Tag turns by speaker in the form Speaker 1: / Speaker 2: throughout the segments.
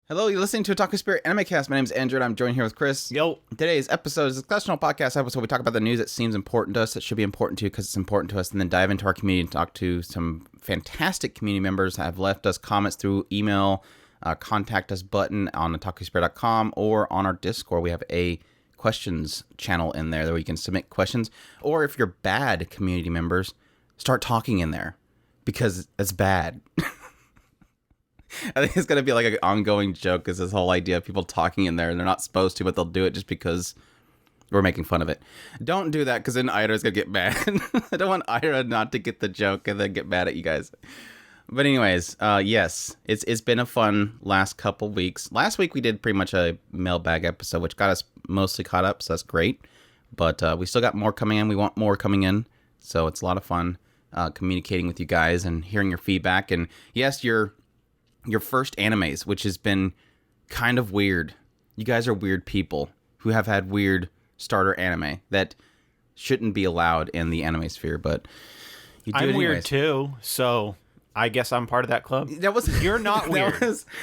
Speaker 1: Hello, you're listening to Otaku Spirit Animecast. My name is Andrew, and I'm joined here with Chris.
Speaker 2: Yo.
Speaker 1: Today's episode is a discussional podcast episode. We talk about the news that seems important to us, that should be important to you because it's important to us, and then dive into our community and talk to some fantastic community members that have left us comments through email, contact us button on otakuspirit.com, or on our Discord. We have a questions channel in there where you can submit questions. Or if you're bad community members, start talking in there because it's bad. I think it's going to be like an ongoing joke, is this whole idea of people talking in there and they're not supposed to, but they'll do it just because we're making fun of it. Don't do that, because then Ira's going to get mad. I don't want Ira not to get the joke and then get mad at you guys. But anyways, yes, it's been a fun last couple weeks. Last week we did pretty much a mailbag episode, which got us mostly caught up, so that's great. But we still got more coming in. We want more coming in, so it's a lot of fun communicating with you guys and hearing your feedback. And yes, your first animes, which has been kind of weird. You guys are weird people who have had weird starter anime that shouldn't be allowed in the anime sphere, but you do it anyways.
Speaker 2: I'm weird too, so I guess I'm part of that club. You're not weird.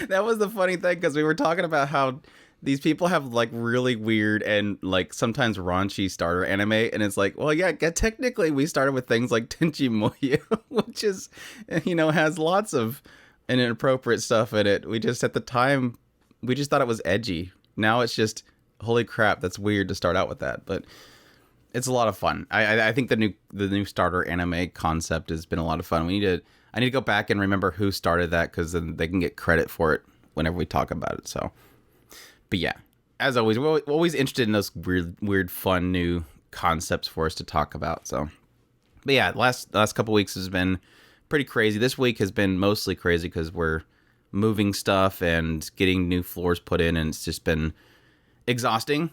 Speaker 1: That was the funny thing, because we were talking about how these people have like really weird and like sometimes raunchy starter anime, and it's like, well, yeah, technically we started with things like Tenchi Moyo, which is, has lots of and inappropriate stuff in it. We just, at the time, we just thought it was edgy. Now it's just, holy crap, that's weird to start out with that. But it's a lot of fun. I think the new starter anime concept has been a lot of fun. I need to go back and remember who started that, because then they can get credit for it whenever we talk about it. So, but yeah, as always, we're always interested in those weird, fun new concepts for us to talk about. So, but yeah, last couple weeks has been pretty crazy. This week has been mostly crazy because we're moving stuff and getting new floors put in, and it's just been exhausting,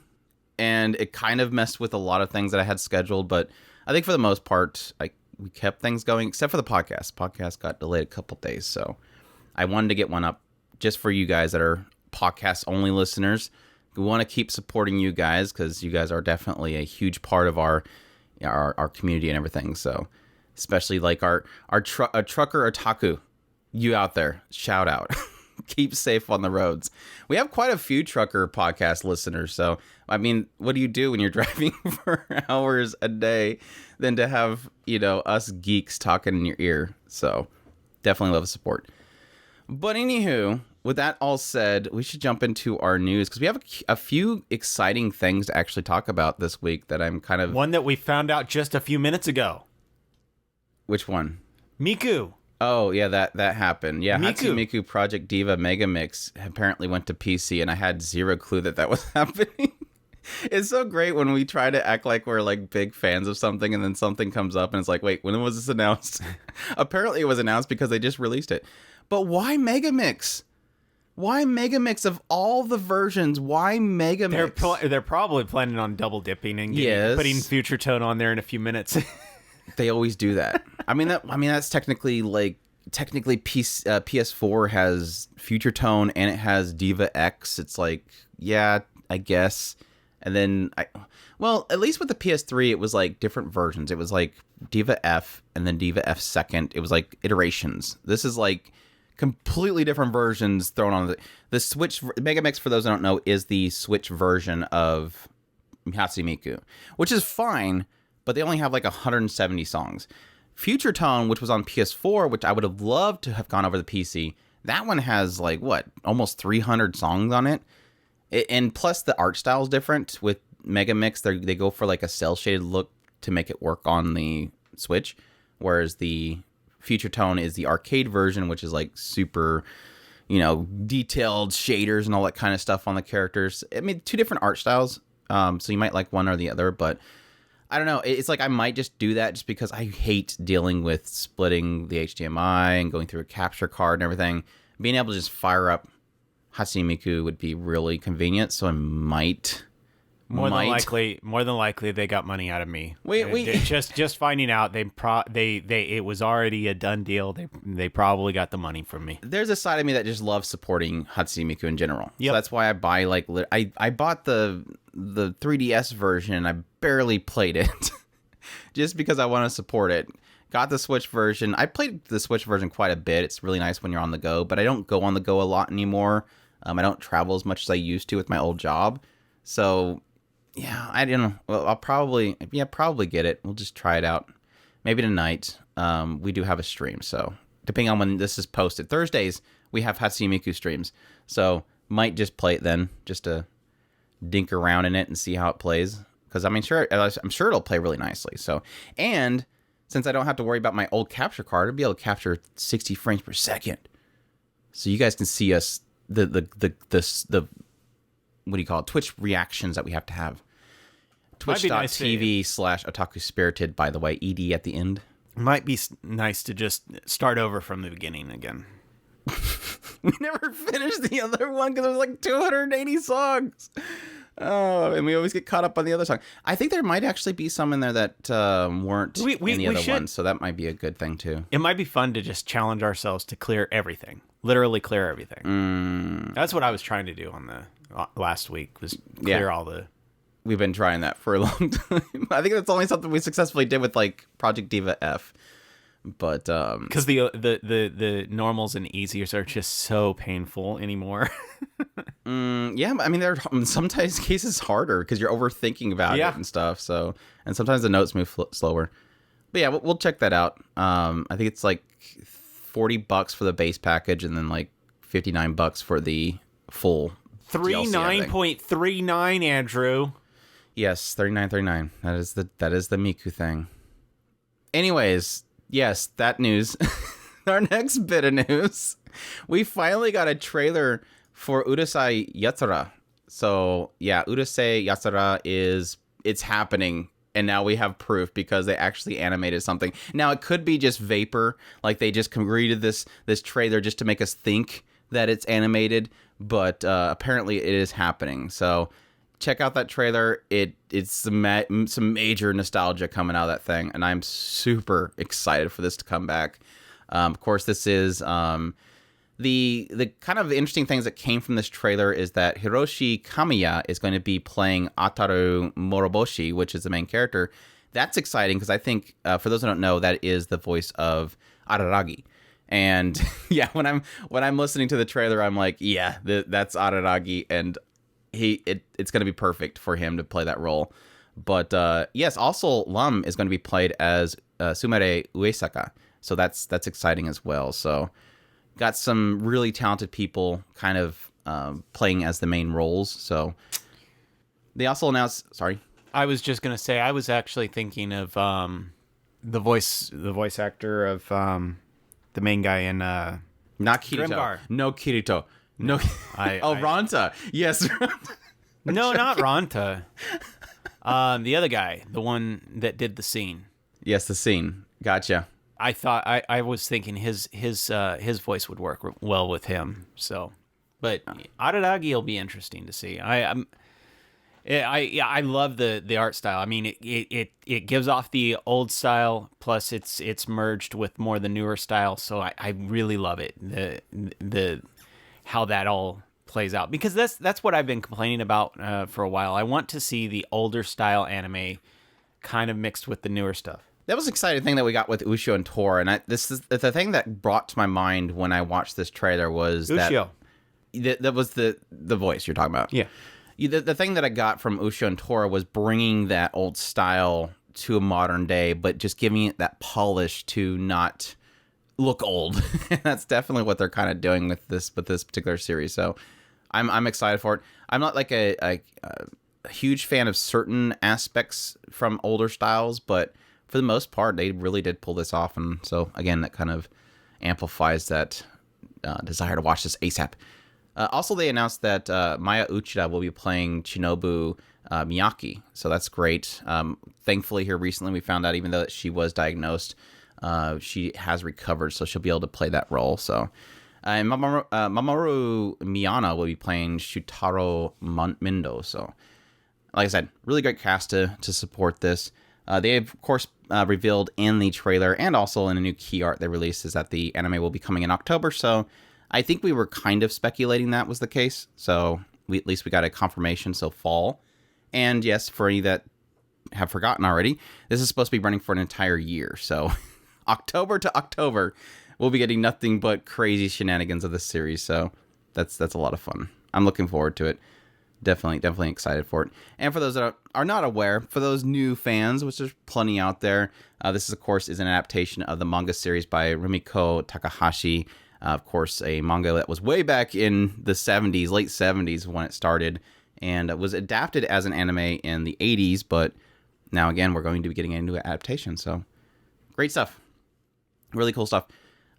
Speaker 1: and it kind of messed with a lot of things that I had scheduled. But I think for the most part, we kept things going, except for the podcast. Podcast got delayed a couple days, so I wanted to get one up just for you guys that are podcast only listeners. We want to keep supporting you guys, because you guys are definitely a huge part of our community and everything. So especially like our trucker otaku, you out there, shout out. Keep safe on the roads. We have quite a few trucker podcast listeners. So, I mean, what do you do when you're driving for hours a day than to have, us geeks talking in your ear? So definitely love the support. But anywho, with that all said, we should jump into our news, because we have a few exciting things to actually talk about this week that I'm kind of...
Speaker 2: One that we found out just a few minutes ago.
Speaker 1: Which one?
Speaker 2: Miku.
Speaker 1: Oh, yeah, that happened. Yeah,
Speaker 2: Miku.
Speaker 1: Hatsune Project Diva Mega Mix apparently went to PC, and I had zero clue that was happening. It's so great when we try to act like we're like big fans of something, and then something comes up and it's like, wait, when was this announced? Apparently it was announced because they just released it. But why Mega Mix? Why Mega Mix of all the versions? Why Mega Mix?
Speaker 2: They're probably planning on double dipping and putting Future Tone on there in a few minutes.
Speaker 1: They always do that. I mean that's technically PS4 has Future Tone and it has Diva X. It's like, yeah, I guess. And then at least with the PS3 it was like different versions. It was like Diva F and then Diva F second. It was like iterations. This is like completely different versions thrown on the Switch. Mega Mix, for those who don't know, is the Switch version of Hatsune Miku, which is fine, but they only have like 170 songs. Future Tone, which was on PS4, which I would have loved to have gone over the PC, that one has like, almost 300 songs on it. And plus the art style is different. With Mega Mix, they go for like a cel-shaded look to make it work on the Switch, whereas the Future Tone is the arcade version, which is like super, detailed shaders and all that kind of stuff on the characters. I mean, two different art styles, so you might like one or the other, but I don't know. It's like I might just do that just because I hate dealing with splitting the HDMI and going through a capture card and everything. Being able to just fire up Hatsune Miku would be really convenient, so I might.
Speaker 2: More than likely, they got money out of me. Just finding out it was already a done deal. They probably got the money from me.
Speaker 1: There's a side of me that just loves supporting Hatsune Miku in general.
Speaker 2: Yep.
Speaker 1: So that's why I buy I bought the 3DS version. I barely played it, just because I want to support it. Got the Switch version. I played the Switch version quite a bit. It's really nice when you're on the go, but I don't go on the go a lot anymore. I don't travel as much as I used to with my old job. So, yeah, I don't know. Well, I'll probably get it. We'll just try it out. Maybe tonight. We do have a stream, so depending on when this is posted. Thursdays, we have Hatsune Miku streams. So, might just play it then, just to dink around in it and see how it plays. Because, I'm sure it'll play really nicely. So, and since I don't have to worry about my old capture card, I'll be able to capture 60 frames per second. So you guys can see us, the what do you call it, Twitch reactions that we have to have. Twitch.tv/Otaku Spirited, by the way, ED at the end.
Speaker 2: Might be nice to just start over from the beginning again.
Speaker 1: We never finished the other one because it was like 280 songs. Oh, and we always get caught up on the other song. I think there might actually be some in there that weren't in the other ones, so that might be a good thing too.
Speaker 2: It might be fun to just challenge ourselves to clear everything. Literally clear everything. That's what I was trying to do on the last week, was clear all the...
Speaker 1: We've been trying that for a long time. I think that's only something we successfully did with like Project Diva F. But
Speaker 2: because the normals and easiers are just so painful anymore.
Speaker 1: Yeah, I mean, they're in sometimes cases harder because you're overthinking about it and stuff. So, and sometimes the notes move slower. But yeah, we'll check that out. I think it's like $40 for the base package, and then like $59 for the full
Speaker 2: $39.39. Andrew.
Speaker 1: Yes, $39.39. That is the Miku thing. Anyways. Yes, that news. Our next bit of news. We finally got a trailer for Urusei Yatsura. So, yeah, Urusei Yatsura it's happening. And now we have proof because they actually animated something. Now, it could be just vapor. Like, they just created this trailer just to make us think that it's animated. But apparently it is happening. So, check out that trailer. It's some major nostalgia coming out of that thing, and I'm super excited for this to come back. Of course, this is the kind of interesting things that came from this trailer is that Hiroshi Kamiya is going to be playing Ataru Moroboshi, which is the main character. That's exciting because I think for those who don't know, that is the voice of Araragi. And yeah, when I'm listening to the trailer, I'm like, yeah, that's Araragi, and it's going to be perfect for him to play that role. But yes, also Lum is going to be played as Sumire Uesaka. So that's exciting as well. So got some really talented people kind of playing as the main roles. So they also announced, sorry.
Speaker 2: I was just going to say, I was actually thinking of the voice actor of the main guy in
Speaker 1: not Kirito.
Speaker 2: Grimgar.
Speaker 1: No Kirito. No, Ranta. Yes.
Speaker 2: No, not Ranta. The other guy, the one that did the scene.
Speaker 1: Yes, the scene. Gotcha.
Speaker 2: I thought I was thinking his voice would work well with him. So, but Araragi will be interesting to see. I love the art style. I mean, it gives off the old style, plus it's merged with more the newer style. So I really love it. The how that all plays out, because that's what I've been complaining about for a while. I want to see the older style anime kind of mixed with the newer stuff.
Speaker 1: That was an exciting thing that we got with Ushio and Tor, and this is the thing that brought to my mind when I watched this trailer was
Speaker 2: Ushio.
Speaker 1: That was the voice you're talking about.
Speaker 2: Yeah.
Speaker 1: The thing that I got from Ushio and Tor was bringing that old style to a modern day, but just giving it that polish to not look old. That's definitely what they're kind of doing with this particular series. So I'm excited for it. I'm not like a huge fan of certain aspects from older styles, but for the most part, they really did pull this off. And so again, that kind of amplifies that desire to watch this ASAP. Also, they announced that Maya Uchida will be playing Shinobu Miyaki. So that's great. Thankfully, here recently, we found out even though she was diagnosed, she has recovered, so she'll be able to play that role. So, and Mamoru Miyana will be playing Shutaro Mindo. So, like I said, really great cast to support this. They have, of course, revealed in the trailer and also in a new key art they released is that the anime will be coming in October. So, I think we were kind of speculating that was the case. So, at least we got a confirmation. So, fall. And yes, for any that have forgotten already, this is supposed to be running for an entire year. So, October to October, we'll be getting nothing but crazy shenanigans of this series. So, that's a lot of fun. I'm looking forward to it. Definitely excited for it. And for those that are not aware, for those new fans, which there's plenty out there, this is, of course, is an adaptation of the manga series by Rumiko Takahashi. Of course, a manga that was way back in the 70s, late 70s when it started, and it was adapted as an anime in the 80s, but now, again, we're going to be getting into an adaptation, so great stuff. Really cool stuff.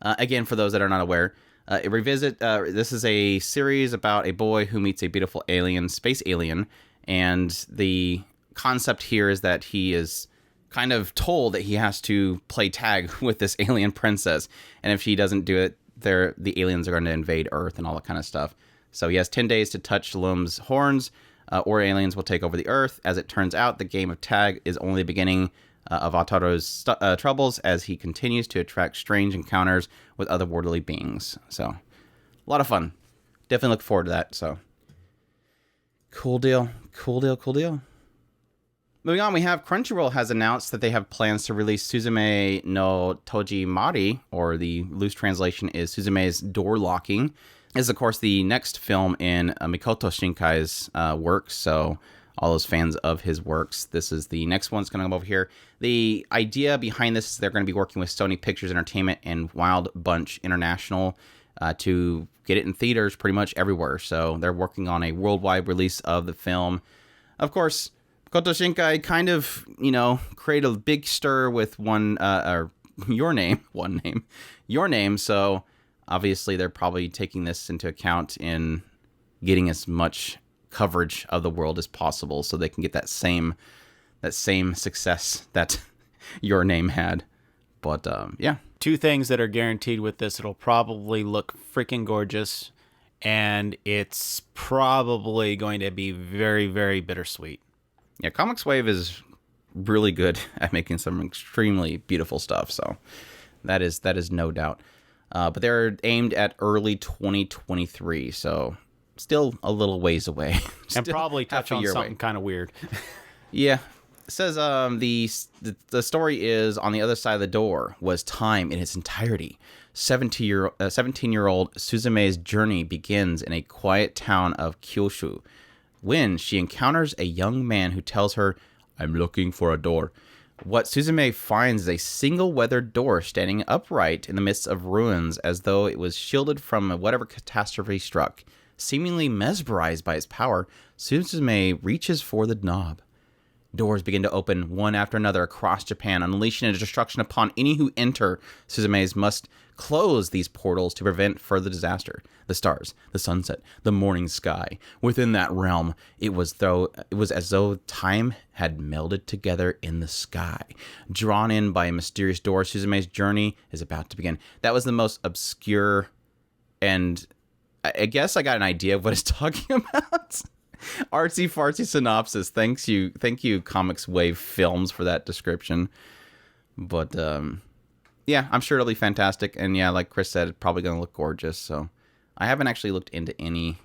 Speaker 1: Again, for those that are not aware, this is a series about a boy who meets a beautiful alien, space alien, and the concept here is that he is kind of told that he has to play tag with this alien princess, and if he doesn't do it, the aliens are going to invade Earth and all that kind of stuff. So he has 10 days to touch Lum's horns, or aliens will take over the Earth. As it turns out, the game of tag is only the beginning of Ataru's troubles as he continues to attract strange encounters with otherworldly beings. So, a lot of fun. Definitely look forward to that. So, cool deal. Moving on, we have Crunchyroll has announced that they have plans to release Suzume no Tojimari, or the loose translation is Suzume's Door Locking. This is, of course, the next film in Mikoto Shinkai's works, so all those fans of his works, this is the next one that's going to come over here. The idea behind this is they're going to be working with Sony Pictures Entertainment and Wild Bunch International to get it in theaters pretty much everywhere, so they're working on a worldwide release of the film. Of course, Koto Shinkai kind of, created a big stir with Your Name, so obviously they're probably taking this into account in getting as much coverage of the world as possible so they can get that same success that Your Name had. But, yeah.
Speaker 2: Two things that are guaranteed with this: it'll probably look freaking gorgeous, and it's probably going to be very, very bittersweet.
Speaker 1: Yeah, Comics Wave is really good at making some extremely beautiful stuff, so that is no doubt. But they're aimed at early 2023, so still a little ways away.
Speaker 2: And probably touch on something kind of weird.
Speaker 1: Yeah. It says the story is On the Other Side of the Door was time in its entirety. 17-year-old Suzume's journey begins in a quiet town of Kyushu, when she encounters a young man who tells her, "I'm looking for a door." What Suzume finds is a single weathered door standing upright in the midst of ruins, as though it was shielded from whatever catastrophe struck. Seemingly mesmerized by its power, Suzume reaches for the knob. Doors begin to open one after another across Japan, unleashing a destruction upon any who enter. Suzume must close these portals to prevent further disaster. The stars, the sunset, the morning sky. Within that realm, it was as though time had melded together in the sky. Drawn in by a mysterious door, Suzume's journey is about to begin. That was the most obscure, and I guess I got an idea of what it's talking about. Artsy fartsy synopsis. Thank you, Comics Wave Films, for that description. But yeah, I'm sure it'll be fantastic. And yeah, like Chris said, it's probably gonna look gorgeous. So I haven't actually looked into any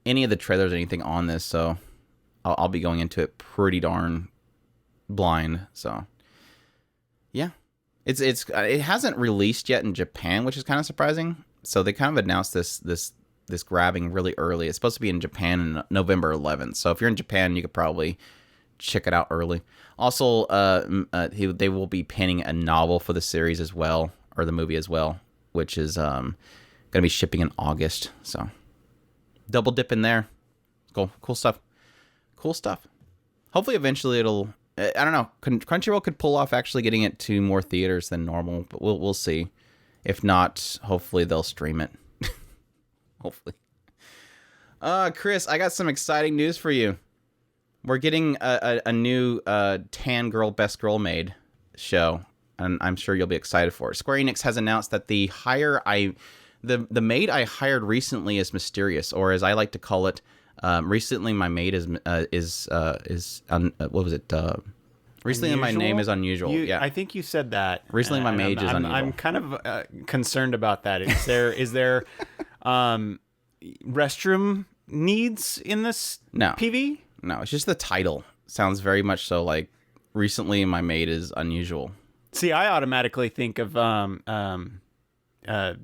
Speaker 1: of the trailers or anything on this, so I'll be going into it pretty darn blind. So yeah, it hasn't released yet in Japan, which is kind of surprising. So they kind of announced this grabbing really early. It's supposed to be in Japan on November 11th. So if you're in Japan, you could probably check it out early. Also, they will be penning a novel for the series as well, or the movie as well, which is going to be shipping in August. So double dip in there. Cool stuff. Hopefully eventually it'll, I don't know, Crunchyroll could pull off actually getting it to more theaters than normal, but we'll see. If not, hopefully they'll stream it. Hopefully. Chris, I got some exciting news for you. We're getting a new Tan Girl Best Girl Maid show, and I'm sure you'll be excited for it. Square Enix has announced that the maid I hired recently is mysterious, or as I like to call it, recently my maid what was it? Recently, my name is unusual. Yeah,
Speaker 2: I think you said that.
Speaker 1: Recently, my maid is unusual.
Speaker 2: I'm kind of concerned about that. Is there restroom needs in this PV?
Speaker 1: No, it's just the title. Sounds very much so like recently my maid is unusual.
Speaker 2: See, I automatically think of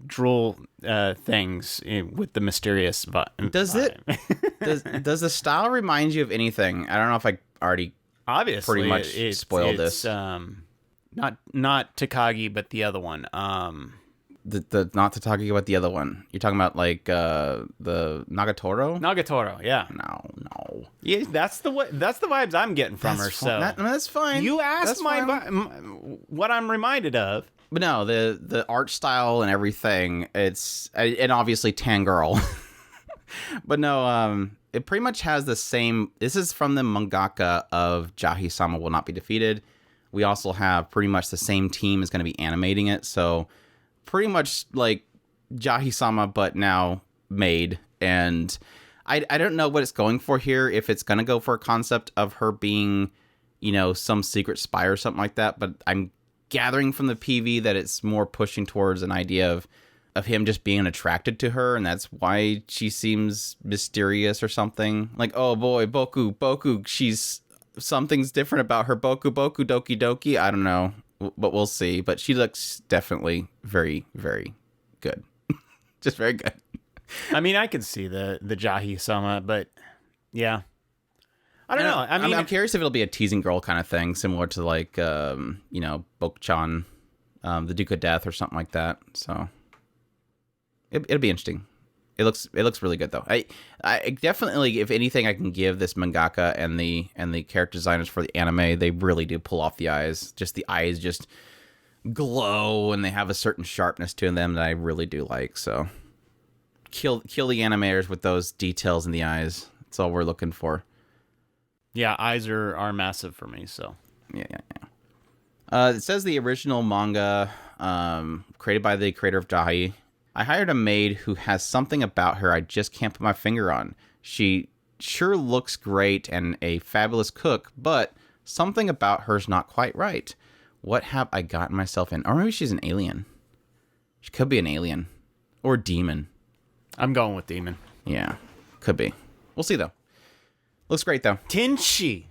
Speaker 2: drool things with the mysterious vibe.
Speaker 1: Does the style remind you of anything? I don't know if I already
Speaker 2: obviously
Speaker 1: pretty much spoiled this.
Speaker 2: Not Takagi, but the other one.
Speaker 1: The not Takagi, but the other one. You're talking about like the Nagatoro?
Speaker 2: Nagatoro, yeah.
Speaker 1: No.
Speaker 2: Yeah, that's the vibes I'm getting from her. So
Speaker 1: that's fine.
Speaker 2: You asked what I'm reminded of.
Speaker 1: But no, the art style and everything, it's and obviously Tangirl. But no, it pretty much has the same. This is from the mangaka of Jahi-sama Will Not Be Defeated. We also have pretty much the same team is going to be animating it, so pretty much like Jahi-sama, but now made. And I don't know what it's going for here. If it's going to go for a concept of her being, some secret spy or something like that, but I'm gathering from the PV that it's more pushing towards an idea of him just being attracted to her, and that's why she seems mysterious or something. Like, oh boy, Boku, something's different about her. Boku Doki Doki. I don't know, but we'll see. But she looks definitely very, very good. Just very good.
Speaker 2: I mean, I could see the Jahi-sama, but yeah. I don't know. I mean,
Speaker 1: I'm curious if it'll be a teasing girl kind of thing, similar to like, Boku-chan, the Duke of Death or something like that. So it'll be interesting. It looks really good though. I definitely, if anything, I can give this mangaka and the character designers for the anime. They really do pull off the eyes. Just the eyes just glow, and they have a certain sharpness to them that I really do like. So kill the animators with those details in the eyes. That's all we're looking for.
Speaker 2: Yeah, eyes are massive for me. So
Speaker 1: yeah. It says the original manga, created by the creator of Jahi. I hired a maid who has something about her I just can't put my finger on. She sure looks great and a fabulous cook, but something about her's not quite right. What have I gotten myself in? Or maybe she's an alien. She could be an alien. Or demon.
Speaker 2: I'm going with demon.
Speaker 1: Yeah, could be. We'll see, though. Looks great, though.
Speaker 2: Tenchi.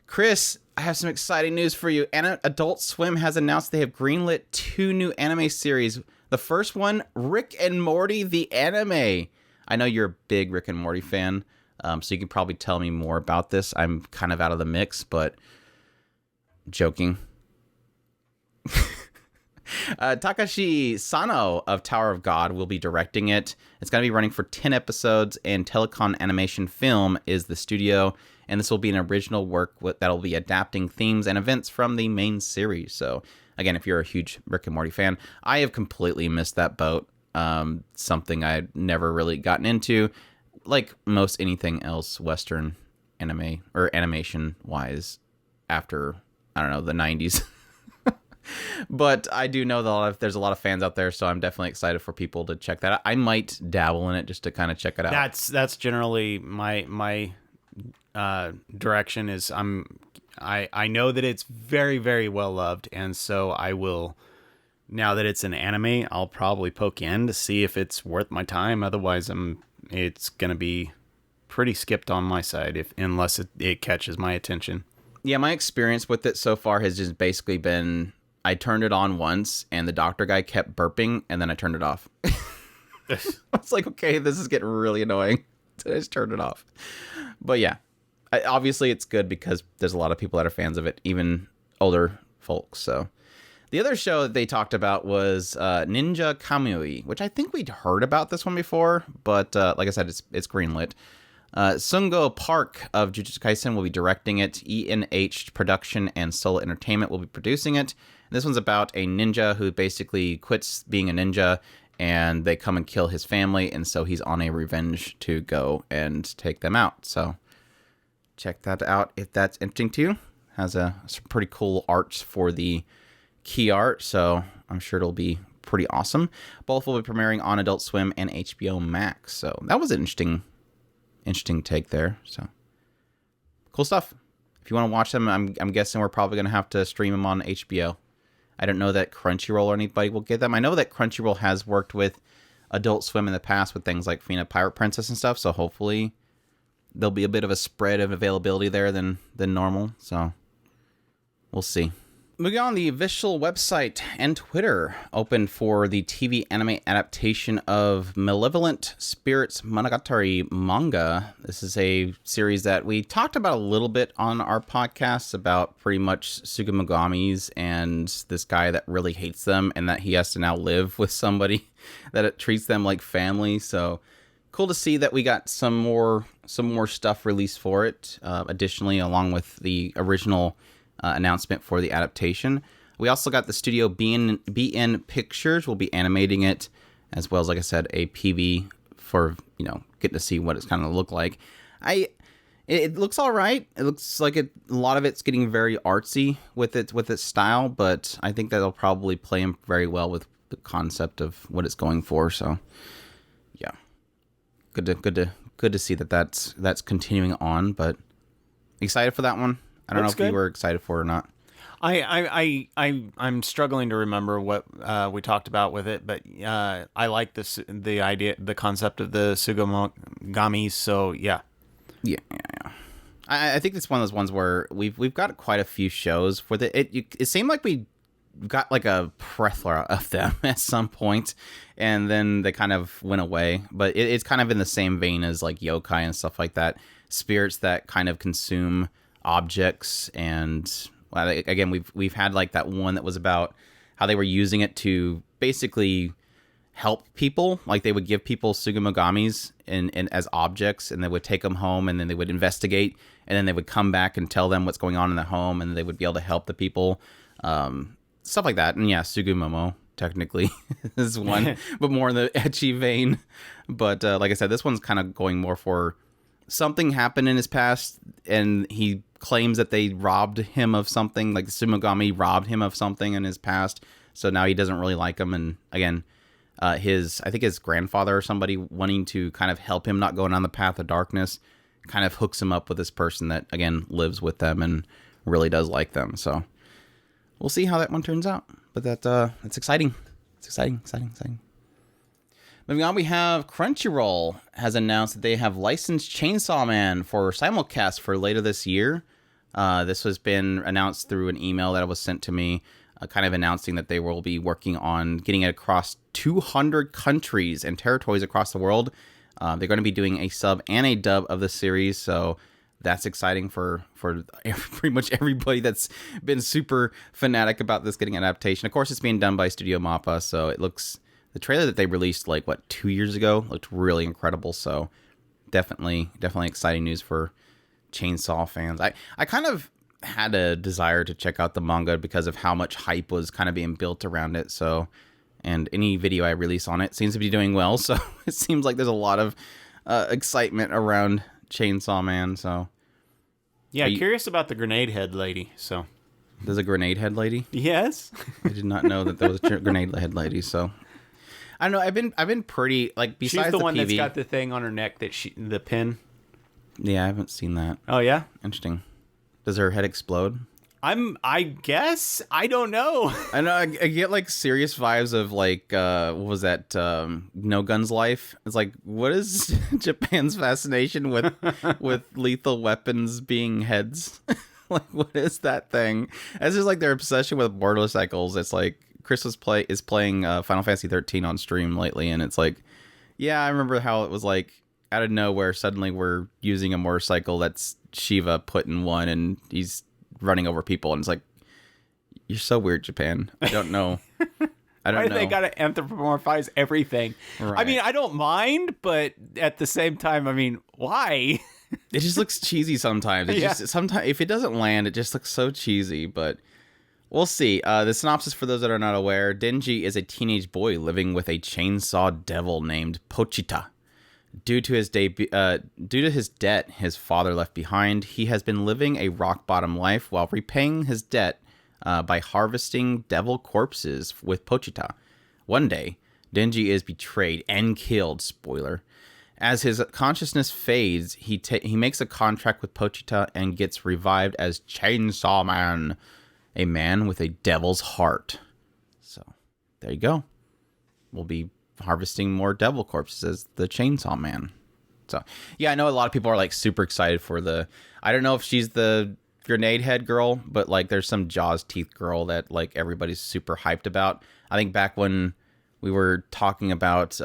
Speaker 1: Chris, I have some exciting news for you. Adult Swim has announced they have greenlit 2 new anime series. The first one, Rick and Morty, the anime. I know you're a big Rick and Morty fan, so you can probably tell me more about this. I'm kind of out of the mix, but joking. Takashi Sano of Tower of God will be directing it. It's going to be running for 10 episodes, and Telecon Animation Film is the studio. And this will be an original work that'll be adapting themes and events from the main series. So, again, if you're a huge Rick and Morty fan, I have completely missed that boat. Something I'd never really gotten into, like most anything else Western anime or animation-wise after, I don't know, the 90s. But I do know that there's a lot of fans out there, so I'm definitely excited for people to check that out. I might dabble in it just to kind of check it out.
Speaker 2: That's generally my direction is I know that it's very, very well loved, and so I will, now that it's an anime, I'll probably poke in to see if it's worth my time. Otherwise, it's gonna be pretty skipped on my side unless it catches my attention.
Speaker 1: Yeah, my experience with it so far has just basically been I turned it on once and the doctor guy kept burping and then I turned it off. I was like, okay, this is getting really annoying. So I just turned it off. But yeah, obviously it's good because there's a lot of people that are fans of it, even older folks. So the other show that they talked about was Ninja Kamui, which I think we'd heard about this one before, but like I said, it's greenlit. Sungo Park of Jujutsu Kaisen will be directing it. ENH Production and Soul Entertainment will be producing it. This one's about a ninja who basically quits being a ninja and they come and kill his family, and so he's on a revenge to go and take them out. So check that out if that's interesting to you. Has some pretty cool arts for the key art, so I'm sure it'll be pretty awesome. Both will be premiering on Adult Swim and HBO Max. So that was an interesting take there. So cool stuff. If you want to watch them, I'm guessing we're probably going to have to stream them on HBO. I don't know that Crunchyroll or anybody will get them. I know that Crunchyroll has worked with Adult Swim in the past with things like Fina Pirate Princess and stuff, so hopefully there'll be a bit of a spread of availability there than normal. So we'll see. Moving on, the official website and Twitter opened for the TV anime adaptation of Malevolent Spirits Monogatari manga. This is a series that we talked about a little bit on our podcast about pretty much Tsugamogamis and this guy that really hates them and that he has to now live with somebody that it treats them like family. So cool to see that we got some more stuff released for it. Additionally, along with the original announcement for the adaptation. We also got the studio BN Pictures will be animating it, as well as, like I said, a PV for, getting to see what it's kind of look like. It looks all right. It looks like a lot of it's getting very artsy with its style, but I think that'll probably play in very well with the concept of what it's going for. So, yeah, good to see that's continuing on. But excited for that one. I don't know if you were excited for it or not.
Speaker 2: I'm struggling to remember what we talked about with it, but I like the idea, the concept of the Tsugamogamis. So yeah.
Speaker 1: I think it's one of those ones where we've got quite a few shows with it. It seemed like we got like a plethora of them at some point, and then they kind of went away. But it's kind of in the same vein as like yokai and stuff like that. Spirits that kind of consume objects, and again we've had like that one that was about how they were using it to basically help people. Like they would give people Tsugamogamis and as objects, and they would take them home, and then they would investigate, and then they would come back and tell them what's going on in the home, and they would be able to help the people, stuff like that. And yeah, Sugumomo technically is one, but more in the ecchi vein. But like I said, this one's kind of going more for something happened in his past, and he claims that they robbed him of something, like the Tsumogami robbed him of something in his past, so now he doesn't really like him. And again, I think his grandfather or somebody wanting to kind of help him not go down the path of darkness kind of hooks him up with this person that, again, lives with them and really does like them. So we'll see how that one turns out, but that's exciting. It's exciting. Moving on, we have Crunchyroll has announced that they have licensed Chainsaw Man for simulcast for later this year. This has been announced through an email that was sent to me, kind of announcing that they will be working on getting it across 200 countries and territories across the world. They're going to be doing a sub and a dub of the series, so that's exciting for pretty much everybody that's been super fanatic about this getting an adaptation. Of course, it's being done by Studio Mappa, so it looks... The trailer that they released 2 years ago looked really incredible. So definitely exciting news for Chainsaw fans. I kind of had a desire to check out the manga because of how much hype was kind of being built around it. So, and any video I release on it seems to be doing well. So it seems like there's a lot of excitement around Chainsaw Man. So
Speaker 2: yeah, curious about the grenade head lady. So
Speaker 1: there's a grenade head lady?
Speaker 2: Yes.
Speaker 1: I did not know that there was a grenade head lady. So I don't know. I've been pretty besides
Speaker 2: she's the one
Speaker 1: PV,
Speaker 2: that's got the thing on her neck the pin.
Speaker 1: Yeah, I haven't seen that.
Speaker 2: Oh yeah,
Speaker 1: interesting. Does her head explode?
Speaker 2: I guess I don't know.
Speaker 1: I know I get serious vibes of what was that? No Guns Life. It's what is Japan's fascination with lethal weapons being heads? What is that thing? It's just their obsession with motorcycles. It's Chris is playing Final Fantasy 13 on stream lately, and it's yeah, I remember how it was out of nowhere, suddenly we're using a motorcycle that's Shiva put in one, and he's running over people, and it's you're so weird, Japan. I don't know. I don't know.
Speaker 2: They gotta anthropomorphize everything. Right. I mean, I don't mind, but at the same time, I mean, why?
Speaker 1: It just looks cheesy sometimes. Sometimes if it doesn't land, it just looks so cheesy, but we'll see. The synopsis, for those that are not aware: Denji is a teenage boy living with a chainsaw devil named Pochita. Due to his debt his father left behind, he has been living a rock-bottom life while repaying his debt by harvesting devil corpses with Pochita. One day, Denji is betrayed and killed. Spoiler. As his consciousness fades, he makes a contract with Pochita and gets revived as Chainsaw Man, a man with a devil's heart. So, there you go. We'll be harvesting more devil corpses as the Chainsaw Man. So, yeah, I know a lot of people are super excited for I don't know if she's the grenade head girl, but like there's some Jaws teeth girl that like everybody's super hyped about. I think back when we were talking about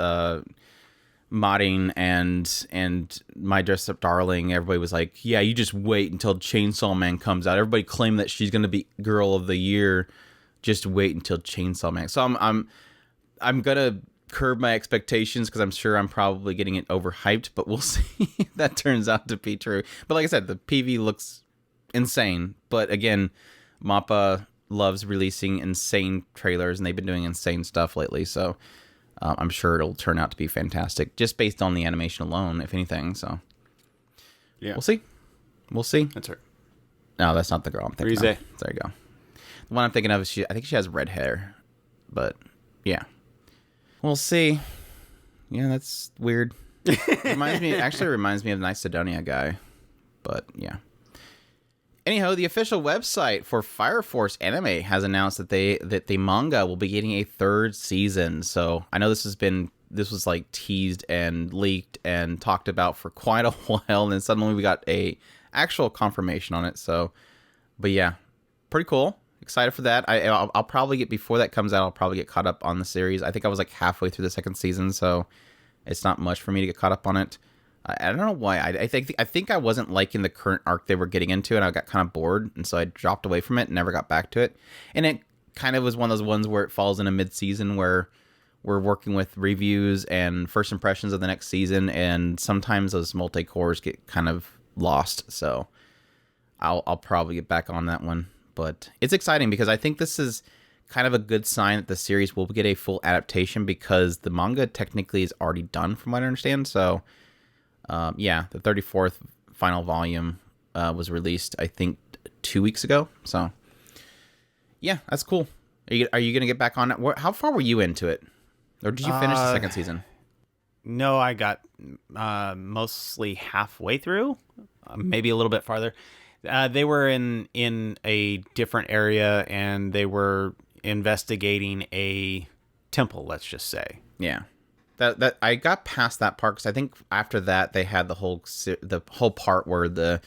Speaker 1: modding and My Dress Up Darling, everybody was like, yeah, you just wait until Chainsaw Man comes out. Everybody claimed that she's gonna be girl of the year. Just wait until Chainsaw Man. So I'm gonna curb my expectations because I'm sure I'm probably getting it overhyped, but we'll see if that turns out to be true. But like I said, the PV looks insane. But again, MAPPA loves releasing insane trailers, and they've been doing insane stuff lately. So I'm sure it'll turn out to be fantastic, just based on the animation alone, if anything. So
Speaker 2: yeah,
Speaker 1: we'll see.
Speaker 2: That's her.
Speaker 1: No, that's not the girl I'm thinking
Speaker 2: Rize.
Speaker 1: of. There you go. The one I'm thinking of is I think she has red hair, but yeah. We'll see. Yeah, that's weird. Reminds me of the Nice Sidonia guy. But yeah. Anyhow, the official website for Fire Force Anime has announced that the manga will be getting a third season. So I know this was like teased and leaked and talked about for quite a while, and then suddenly we got a actual confirmation on it. So, but yeah, pretty cool. Excited for that. I'll probably get, before that comes out, I'll probably get caught up on the series. I think I was like halfway through the second season, so it's not much for me to get caught up on it. I don't know why. I think I wasn't liking the current arc they were getting into, and I got kind of bored, and so I dropped away from it and never got back to it. And it kind of was one of those ones where it falls in a mid-season where we're working with reviews and first impressions of the next season, and sometimes those multi-cores get kind of lost. So I'll probably get back on that one. But it's exciting because I think this is kind of a good sign that the series will get a full adaptation, because the manga technically is already done from what I understand. So, yeah, the 34th final volume was released, I think, 2 weeks ago. So, yeah, that's cool. Are you going to get back on it? How far were you into it? Or did you finish the second season?
Speaker 2: No, I got mostly halfway through, maybe a little bit farther. They were in a different area, and they were investigating a temple, let's just say.
Speaker 1: Yeah. That I got past that part, because I think after that they had the whole part where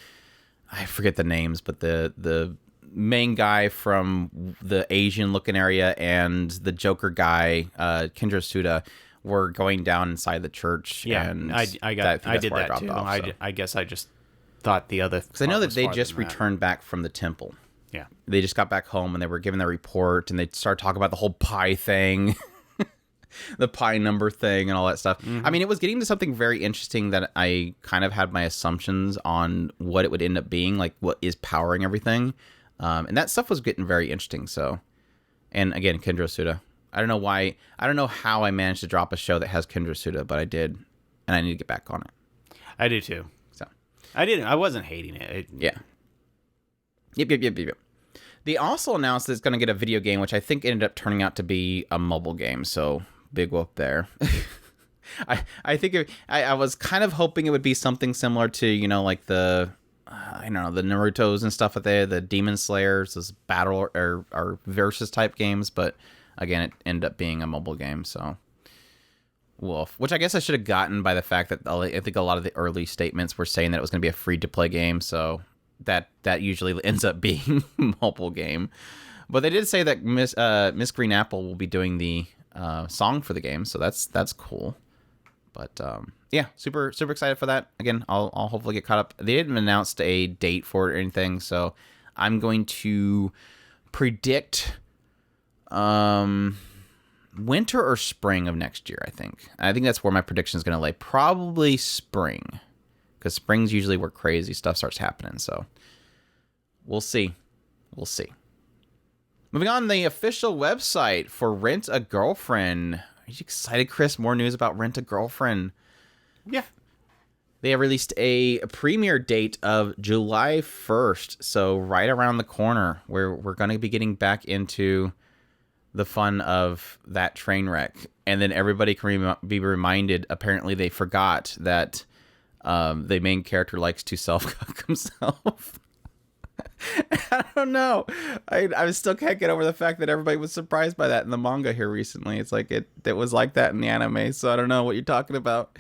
Speaker 1: I forget the names, but the main guy from the Asian looking area and the Joker guy, Kendra Suda, were going down inside the church.
Speaker 2: Yeah,
Speaker 1: and
Speaker 2: I did that too.
Speaker 1: Off, so.
Speaker 2: I guess I just thought the other,
Speaker 1: because I know that they just returned back from the temple.
Speaker 2: Yeah,
Speaker 1: they just got back home and they were given their report, and they started talking about the whole pi thing, the pi number thing, and all that stuff. Mm-hmm. I mean, it was getting to something very interesting that I kind of had my assumptions on what it would end up being, like what is powering everything, and that stuff was getting very interesting. So, and again, Kendra Suda. I don't know why. I don't know how I managed to drop a show that has Kendra Suda, but I did, and I need to get back on it.
Speaker 2: I do too. I wasn't hating it.
Speaker 1: Yeah. Yep. They also announced that it's going to get a video game, which I think ended up turning out to be a mobile game. So big whoop there. I think I was kind of hoping it would be something similar to, like the Narutos and stuff like that, the Demon Slayers, those battle or versus type games. But again, it ended up being a mobile game. So. Wolf, which I guess I should have gotten by the fact that I think a lot of the early statements were saying that it was going to be a free-to-play game, so that usually ends up being a mobile game. But they did say that Miss Green Apple will be doing the song for the game, so that's cool. But yeah, super excited for that. Again, I'll hopefully get caught up. They didn't announce a date for it or anything, so I'm going to predict winter or spring of next year. I think that's where my prediction is going to lay. Probably spring, because spring's usually where crazy stuff starts happening. So we'll see. Moving on, the official website for Rent a Girlfriend. Are you excited, Chris? More news about Rent a Girlfriend.
Speaker 2: Yeah.
Speaker 1: They have released a premiere date of July 1st, so right around the corner, where we're going to be getting back into the fun of that train wreck. And then everybody can be reminded, apparently they forgot that the main character likes to self-cook himself. I don't know. I still can't get over the fact that everybody was surprised by that in the manga here recently. It's like it was like that in the anime, so I don't know what you're talking about.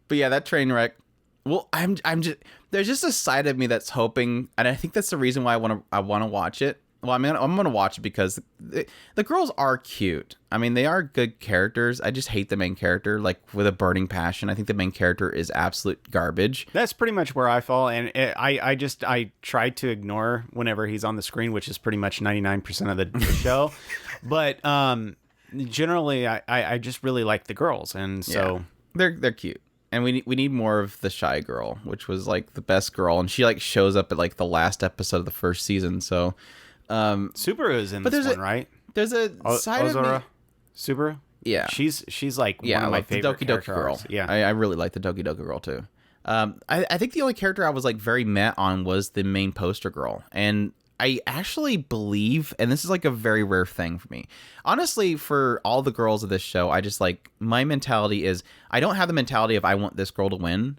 Speaker 1: But yeah, that train wreck, Well, I'm just there's just a side of me that's hoping, and I think that's the reason why I want to watch it. Well, I'm gonna watch it because the girls are cute. I mean, they are good characters. I just hate the main character, like with a burning passion. I think the main character is absolute garbage.
Speaker 2: That's pretty much where I fall, and I try to ignore whenever he's on the screen, which is pretty much 99% of the show. But generally, I just really like the girls, and so
Speaker 1: they're cute. And we need more of the shy girl, which was like the best girl, and she like shows up at like the last episode of the first season. So
Speaker 2: Subaru is in this one, right?
Speaker 1: There's a side of me.
Speaker 2: Subaru.
Speaker 1: Yeah,
Speaker 2: she's like one of my favorite
Speaker 1: the Doki Doki girl.
Speaker 2: Arcs. Yeah,
Speaker 1: I really like the Doki Doki girl too. I think the only character I was like very met on was the main poster girl, and I actually believe, and this is like a very rare thing for me, honestly, for all the girls of this show, I just like, my mentality is, I don't have the mentality of I want this girl to win,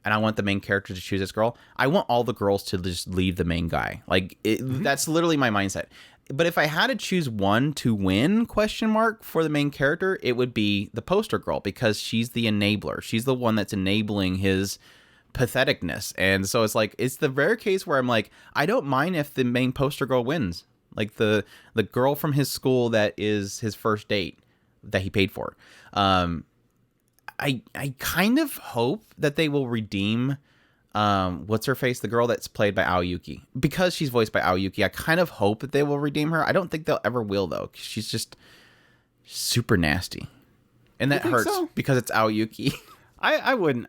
Speaker 1: and I want the main character to choose this girl. I want all the girls to just leave the main guy. Like, that's literally my mindset. But if I had to choose one to win, for the main character, it would be the poster girl, because she's the enabler. She's the one that's enabling his patheticness. And so it's like, it's the rare case where I'm like, I don't mind if the main poster girl wins. Like the girl from his school that is his first date that he paid for. I kind of hope that they will redeem what's her face, the girl that's played by Aoyuki, because she's voiced by Aoyuki. I kind of hope that they will redeem her. I don't think they'll ever will though, 'cause she's just super nasty, and that hurts because it's Aoyuki.
Speaker 2: I wouldn't.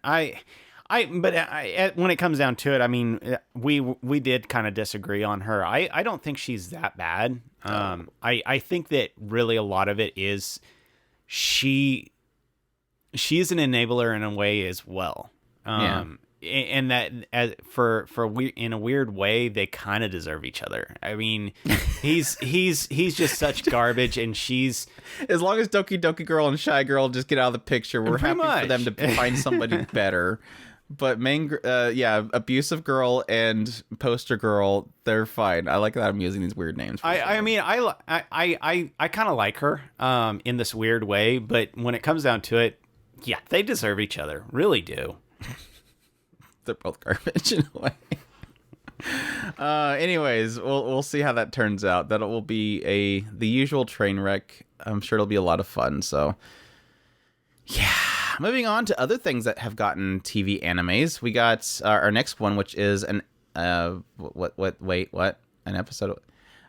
Speaker 2: But when it comes down to it, I mean, we did kind of disagree on her. I don't think she's that bad. I think that really a lot of it is she's an enabler in a way as well. And that in a weird way, they kind of deserve each other. I mean, he's just such garbage, and she's,
Speaker 1: as long as Doki Doki girl and shy girl just get out of the picture, we're happy for them to find somebody better. But abusive girl and poster girl, they're fine. I like that I'm using these weird names.
Speaker 2: I mean, I kind of like her in this weird way, but when it comes down to it, yeah, they deserve each other, really do.
Speaker 1: They're both garbage in a way. Anyways, we'll see how that turns out. That it will be the usual train wreck. I'm sure it'll be a lot of fun. So, yeah. Moving on to other things that have gotten TV animes. We got our next one, which is an an episode.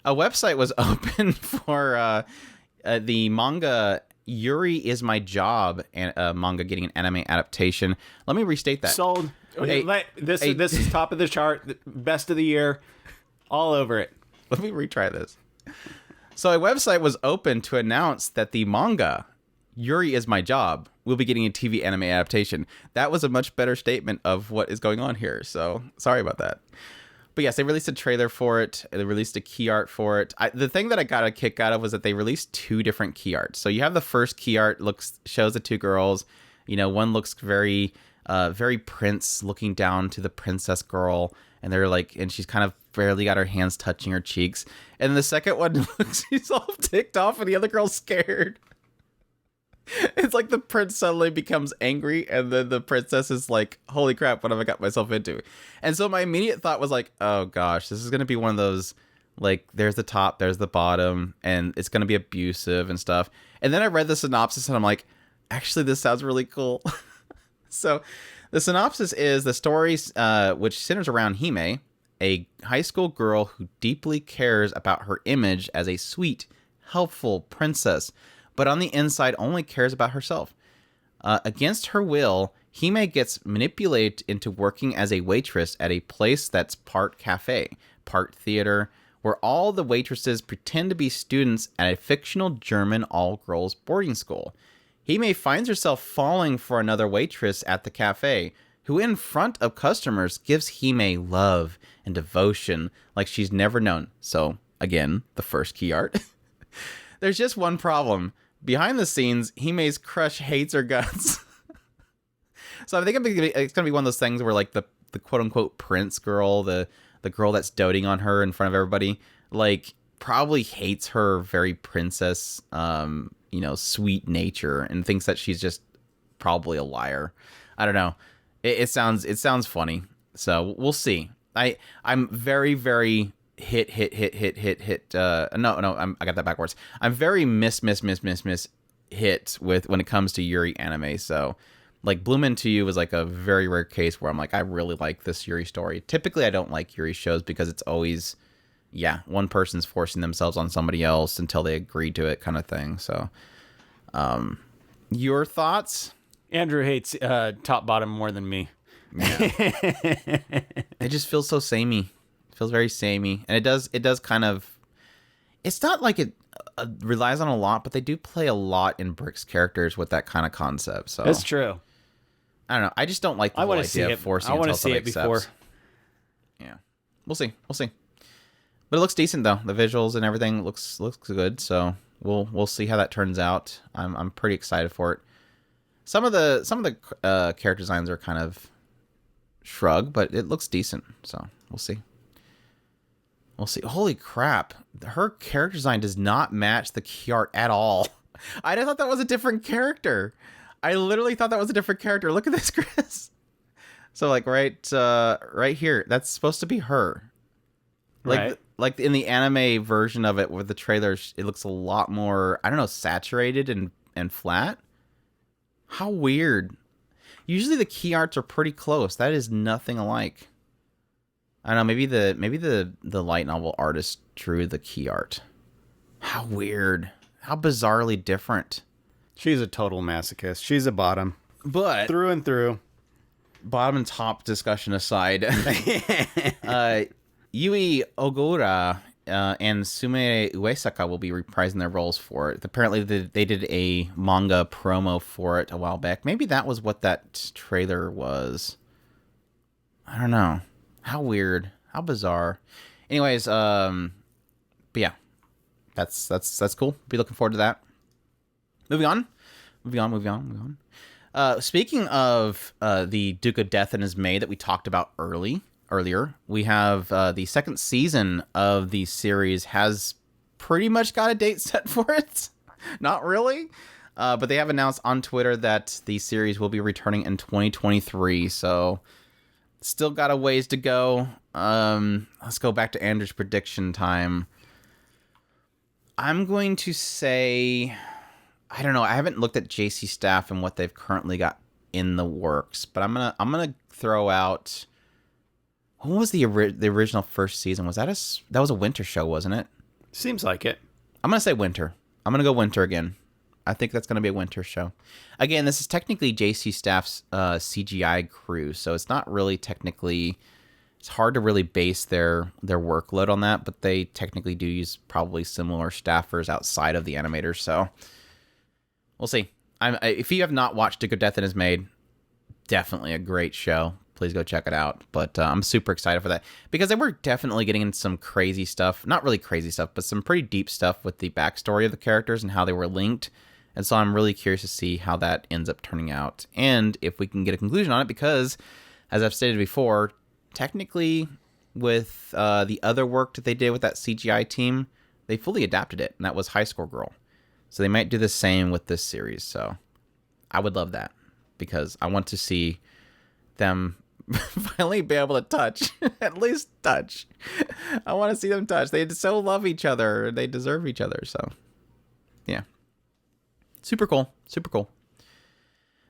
Speaker 1: A website was open for the manga Yuri Is My Job, and manga getting an anime adaptation. Let me restate that.
Speaker 2: Sold. This is top of the chart, best of the year, all over it.
Speaker 1: Let me retry this. So a website was open to announce that the manga Yuri Is My Job will be getting a TV anime adaptation. That was a much better statement of what is going on here. So sorry about that. But yes, they released a trailer for it. They released a key art for it. The thing that I got a kick out of was that they released two different key arts. So you have the first key art shows the two girls. You know, one looks very prince, looking down to the princess girl, and they're like, and she's kind of barely got her hands touching her cheeks. And the second one looks, she's all ticked off, and the other girl's scared. It's like the prince suddenly becomes angry, and then the princess is like, holy crap, what have I got myself into? And so my immediate thought was like, oh gosh, this is going to be one of those, like, there's the top, there's the bottom, and it's going to be abusive and stuff. And then I read the synopsis, and I'm like, actually, this sounds really cool. So the synopsis is the story, which centers around Hime, a high school girl who deeply cares about her image as a sweet, helpful princess, but on the inside only cares about herself. Against her will, Hime gets manipulated into working as a waitress at a place that's part cafe, part theater, where all the waitresses pretend to be students at a fictional German all-girls boarding school. Hime finds herself falling for another waitress at the cafe, who in front of customers gives Hime love and devotion like she's never known. So, again, the first key art. There's just one problem. Behind the scenes, Hime's crush hates her guts. So I think it's going to be one of those things where, like, the quote-unquote prince girl, the girl that's doting on her in front of everybody, like, probably hates her very princess, sweet nature, and thinks that she's just probably a liar. I don't know. It sounds funny. So we'll see. I'm very, very hit. No, I got that backwards. I'm very miss hit with when it comes to Yuri anime. So like Bloom Into You was like a very rare case where I'm like, I really like this Yuri story. Typically I don't like Yuri shows because it's always, one person's forcing themselves on somebody else until they agree to it kind of thing. So your thoughts?
Speaker 2: Andrew hates Top Bottom more than me.
Speaker 1: Yeah. It just feels so samey. It feels very samey. And it does kind of, it's not like it relies on a lot, but they do play a lot in Brick's characters with that kind of concept. So
Speaker 2: that's true.
Speaker 1: I don't know. I just don't like the whole idea of forcing until somebody accepts. Yeah. We'll see. But it looks decent though. The visuals and everything looks good. So we'll see how that turns out. I'm pretty excited for it. Some of the character designs are kind of shrug, but it looks decent. So we'll see. Holy crap. Her character design does not match the key art at all. I thought that was a different character. I literally thought that was a different character. Look at this, Chris. So like right here, that's supposed to be her. Like in the anime version of it with the trailers, it looks a lot more, I don't know, saturated and flat. How weird. Usually the key arts are pretty close. That is nothing alike. I don't know, maybe the light novel artist drew the key art. How weird. How bizarrely different.
Speaker 2: She's a total masochist. She's a bottom.
Speaker 1: But
Speaker 2: through and through.
Speaker 1: Bottom and top discussion aside, Yui Ogura and Sumire Uesaka will be reprising their roles for it. Apparently they did a manga promo for it a while back. Maybe that was what that trailer was. I don't know. How weird. How bizarre. Anyways, but yeah. That's cool. Be looking forward to that. Moving on. Speaking of the Duke of Death and His Maid that we talked about earlier, we have the second season of the series has pretty much got a date set for it. Not really, but they have announced on Twitter that the series will be returning in 2023. So still got a ways to go. Let's go back to Andrew's prediction time. I'm going to say, I don't know. I haven't looked at JC Staff and what they've currently got in the works, but I'm gonna throw out. What was the original first season? That was a winter show, wasn't it?
Speaker 2: Seems like it.
Speaker 1: I'm gonna say winter. I'm gonna go winter again. I think that's gonna be a winter show. Again, this is technically JC Staff's CGI crew, so it's not really technically. It's hard to really base their workload on that, but they technically do use probably similar staffers outside of the animators, so we'll see. If you have not watched Duke of Death and His Maid, definitely a great show. Please go check it out. But I'm super excited for that because they were definitely getting into some crazy stuff. Not really crazy stuff, but some pretty deep stuff with the backstory of the characters and how they were linked. And so I'm really curious to see how that ends up turning out and if we can get a conclusion on it because, as I've stated before, technically with the other work that they did with that CGI team, they fully adapted it, and that was High Score Girl. So they might do the same with this series. So I would love that because I want to see them finally be able to touch. At least touch. I want to see them touch. They so love each other. They deserve each other. So yeah. Super cool.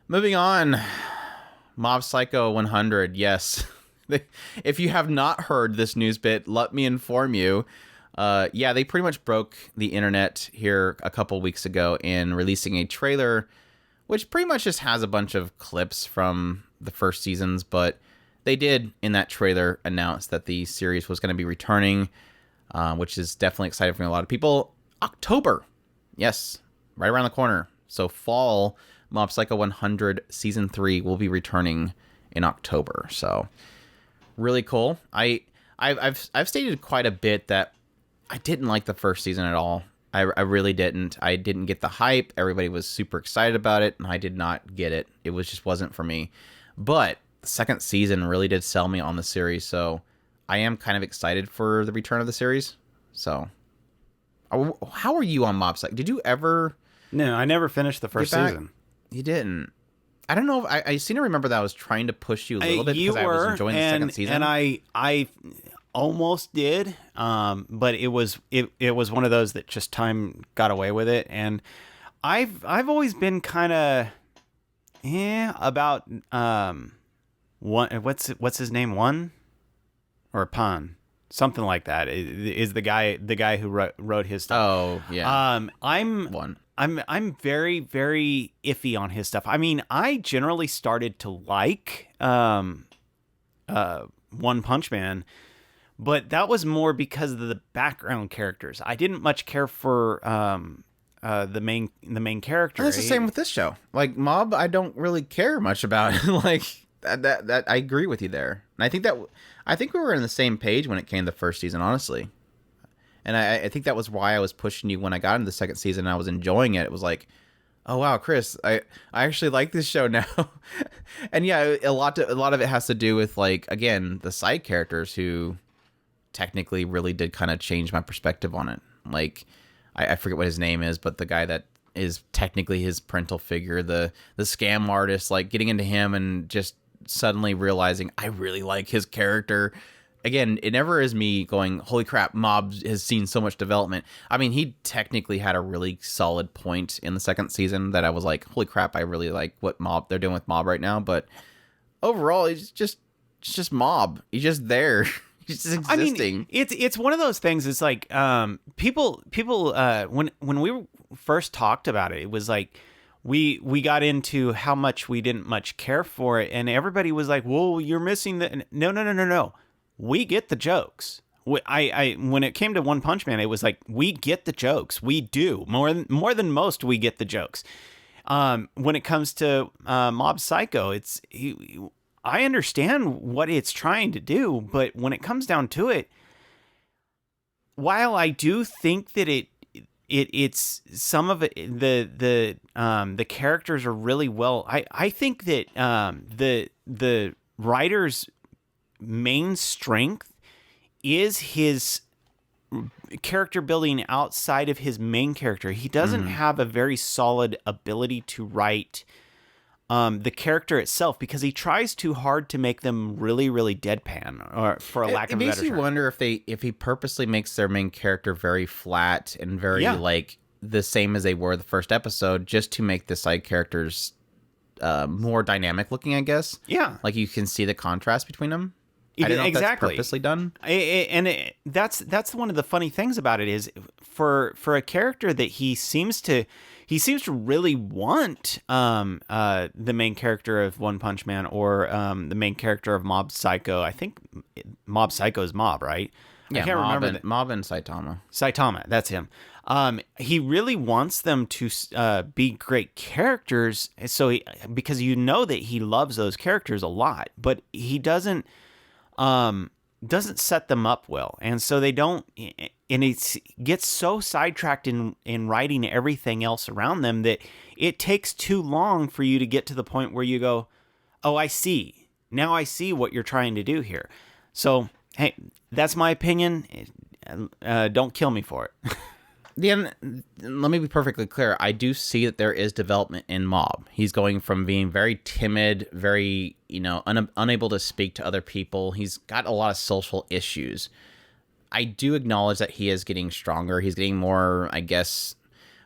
Speaker 1: Moving on. Mob Psycho 100. Yes. If you have not heard this news bit, let me inform you. They pretty much broke the internet here a couple weeks ago in releasing a trailer, which pretty much just has a bunch of clips from the first seasons, but they did in that trailer announce that the series was going to be returning, which is definitely exciting for a lot of people. October. Yes, right around the corner. So fall Mob Psycho 100 Season 3 will be returning in October. So really cool. I've stated quite a bit that I didn't like the first season at all. I really didn't. I didn't get the hype. Everybody was super excited about it, and I did not get it. It just wasn't for me. But the second season really did sell me on the series, so I am kind of excited for the return of the series. So, how are you on Mob Psycho? Did you ever?
Speaker 2: No, I never finished the first season.
Speaker 1: You didn't. I don't know. I seem to remember that I was trying to push you a little bit because I was enjoying the second season.
Speaker 2: And I almost did, but it was one of those that just time got away with it. And I've always been kind of about what's his name, One or Pan, something like that is the guy who wrote his stuff.
Speaker 1: Oh yeah.
Speaker 2: I'm very, very iffy on his stuff. I mean, I generally started to like One Punch Man, but that was more because of the background characters. I didn't much care for the main character.
Speaker 1: That's the same with this show. Like Mob, I don't really care much about. Like that I agree with you there. And I think we were on the same page when it came to the first season, honestly. And I think that was why I was pushing you when I got into the second season and I was enjoying it. It was like, oh wow, Chris, I actually like this show now. And yeah, a lot of it has to do with, like, again, the side characters who technically really did kind of change my perspective on it. Like, I forget what his name is, but the guy that is technically his parental figure, the scam artist, like getting into him and just suddenly realizing I really like his character. Again, it never is me going, holy crap, Mob has seen so much development. I mean, he technically had a really solid point in the second season that I was like, holy crap, I really like what they're doing with Mob right now. But overall, it's just Mob. He's just there. He's just existing.
Speaker 2: I mean, it's one of those things. It's like people when we first talked about it, it was like we got into how much we didn't much care for it, and everybody was like, "Well, you're missing the." No. We get the jokes. I when it came to One Punch Man, it was like, we get the jokes. We do more than most. We get the jokes. When it comes to Mob Psycho, I understand what it's trying to do, but when it comes down to it, while I do think that it's some of it, the characters are really well. I think that the writer's main strength is his character building outside of his main character. He doesn't have a very solid ability to write the character itself because he tries too hard to make them really, really deadpan, or for a lack of a better term.
Speaker 1: It makes you wonder if he purposely makes their main character very flat and very like the same as they were the first episode, just to make the side characters more dynamic looking, I guess.
Speaker 2: Yeah,
Speaker 1: like you can see the contrast between them. I don't know if that's purposely done.
Speaker 2: That's one of the funny things about it is for a character that he seems to really want the main character of One Punch Man or the main character of Mob Psycho. I think Mob Psycho is Mob, right?
Speaker 1: Yeah,
Speaker 2: I can't remember
Speaker 1: Mob and Saitama.
Speaker 2: Saitama, that's him. He really wants them to be great characters, because you know that he loves those characters a lot, but he doesn't set them up well, and so they don't, and it gets so sidetracked in writing everything else around them that it takes too long for you to get to the point where you go, oh, I see what you're trying to do here. So hey, that's my opinion. Don't kill me for it.
Speaker 1: Let me be perfectly clear. I do see that there is development in Mob. He's going from being very timid, very, unable to speak to other people. He's got a lot of social issues. I do acknowledge that he is getting stronger. He's getting more, I guess,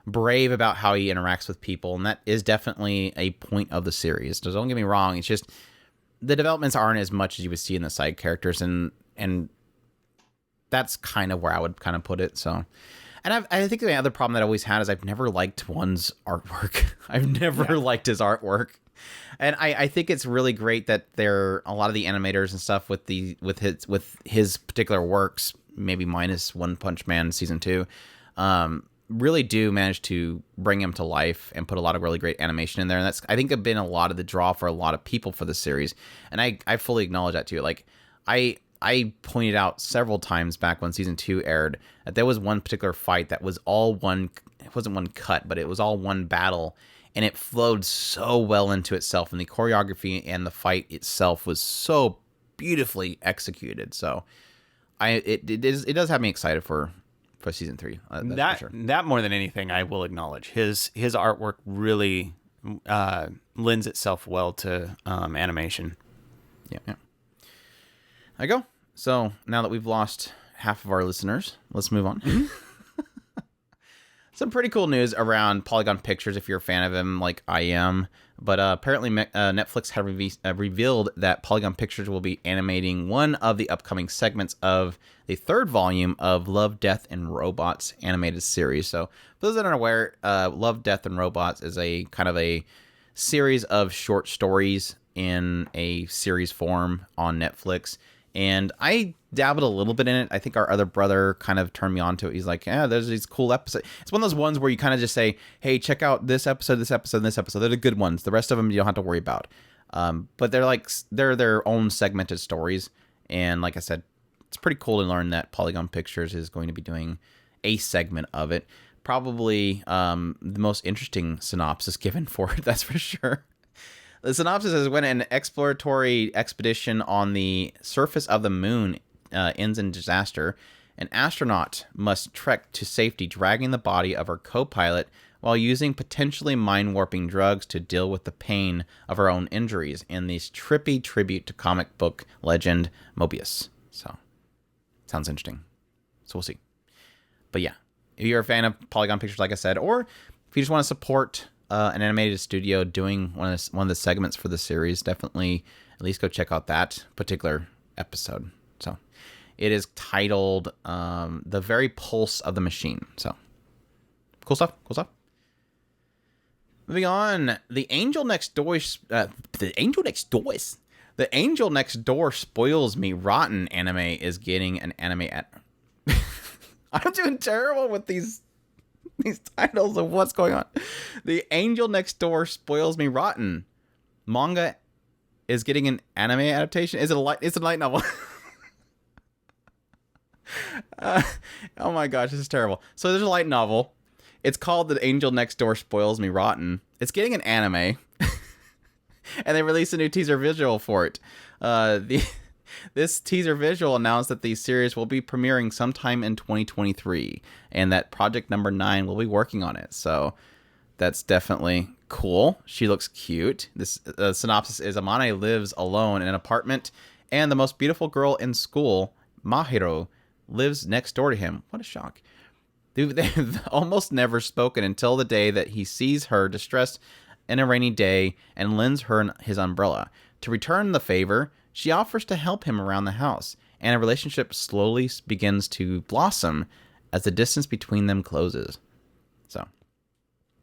Speaker 1: brave about how he interacts with people. And that is definitely a point of the series. So don't get me wrong. It's just the developments aren't as much as you would see in the side characters. And that's kind of where I would kind of put it. So... And I think the other problem that I always had is I've never liked One's artwork. I've never liked his artwork. And I think it's really great that there a lot of the animators and stuff with his particular works, maybe minus One Punch Man season 2, really do manage to bring him to life and put a lot of really great animation in there. And that's, I think, have been a lot of the draw for a lot of people for the series. And I fully acknowledge that too. Like I pointed out several times back when season 2 aired that there was one particular fight that was all one, it wasn't one cut, but it was all one battle, and it flowed so well into itself, and the choreography and the fight itself was so beautifully executed. So it does have me excited for season 3. That's for sure.
Speaker 2: That more than anything, I will acknowledge his artwork really lends itself well to animation.
Speaker 1: Yeah. I go. So now that we've lost half of our listeners, let's move on. Some pretty cool news around Polygon Pictures if you're a fan of them like I am. But apparently Netflix have revealed that Polygon Pictures will be animating one of the upcoming segments of the third volume of Love, Death, and Robots animated series. So for those that aren't aware, Love, Death, and Robots is a kind of a series of short stories in a series form on Netflix. And I dabbled a little bit in it. I think our other brother kind of turned me on to it. He's like, yeah, there's these cool episodes. It's one of those ones where you kind of just say, hey, check out this episode, this episode, this episode. They're the good ones. The rest of them you don't have to worry about. But they're their own segmented stories. And like I said, it's pretty cool to learn that Polygon Pictures is going to be doing a segment of it. Probably the most interesting synopsis given for it, that's for sure. The synopsis is when an exploratory expedition on the surface of the moon ends in disaster, an astronaut must trek to safety, dragging the body of her co-pilot while using potentially mind-warping drugs to deal with the pain of her own injuries in this trippy tribute to comic book legend Mobius. So, sounds interesting. So we'll see. But yeah, if you're a fan of Polygon Pictures, like I said, or if you just want to support an animated studio doing one of the segments for the series, definitely at least go check out that particular episode. So it is titled The Very Pulse of the Machine. So cool stuff. Moving on, The Angel Next Door Spoils Me Rotten anime is getting an anime at I'm doing terrible with these titles of what's going on. The Angel Next Door Spoils Me Rotten manga is getting an anime adaptation. It's a light novel. Oh my gosh, this is terrible. So there's a light novel. It's called The Angel Next Door Spoils Me Rotten. It's getting an anime. And they released a new teaser visual for it. This teaser visual announced that the series will be premiering sometime in 2023, and that Project Number 9 will be working on it. So that's definitely cool. She looks cute. This synopsis is Amane lives alone in an apartment, and the most beautiful girl in school, Mahiro, lives next door to him. What a shock. They've almost never spoken until the day that he sees her distressed in a rainy day and lends her his umbrella. To return the favor, she offers to help him around the house, and a relationship slowly begins to blossom as the distance between them closes. So,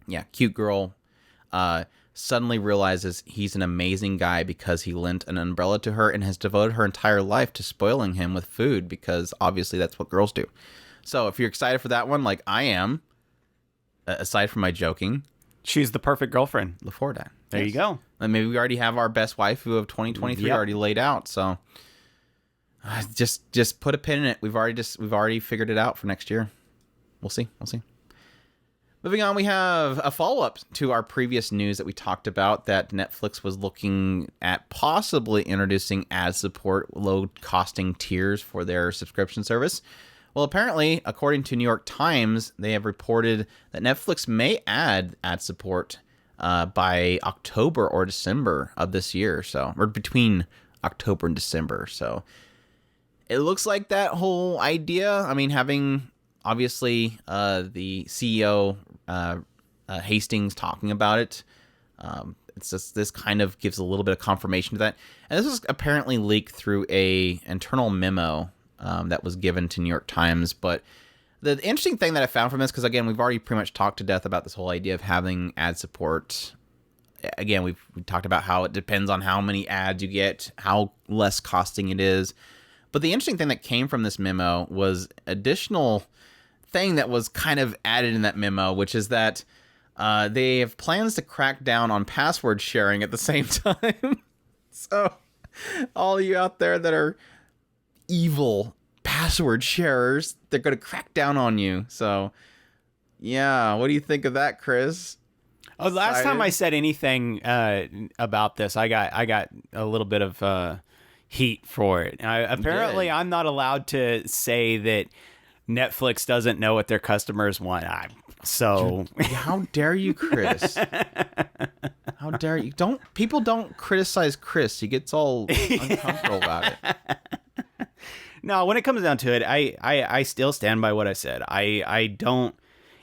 Speaker 1: yeah, cute girl suddenly realizes he's an amazing guy because he lent an umbrella to her and has devoted her entire life to spoiling him with food because obviously that's what girls do. So if you're excited for that one, like I am, aside from my joking,
Speaker 2: she's the perfect girlfriend.
Speaker 1: look forward to that.
Speaker 2: There you go.
Speaker 1: And maybe we already have our best waifu of 2023 already laid out. So just put a pin in it. We've already figured it out for next year. We'll see. Moving on, we have a follow-up to our previous news that we talked about, that Netflix was looking at possibly introducing ad support, low-costing tiers for their subscription service. Well, apparently, according to New York Times, they have reported that Netflix may add ad support by October or December of this year, or between October and December. So it looks like that whole idea, I mean, having obviously the CEO Hastings talking about it, it's just, this kind of gives a little bit of confirmation to that. And this was apparently leaked through a internal memo that was given to New York Times. But the interesting thing that I found from this, because again, we've already pretty much talked to death about this whole idea of having ad support. Again, we talked about how it depends on how many ads you get, how less costing it is. But the interesting thing that came from this memo was additional thing that was kind of added in that memo, which is that they have plans to crack down on password sharing at the same time. So all of you out there that are evil password sharers, they're going to crack down on you. So yeah, what do you think of that, Chris?
Speaker 2: Oh, last time I said anything about this, I got a little bit of heat for it. Apparently, I'm not allowed to say that Netflix doesn't know what their customers want. So
Speaker 1: how dare you, Chris? How dare you? People don't criticize Chris. He gets all uncomfortable about it.
Speaker 2: No, when it comes down to it, I still stand by what I said. I don't.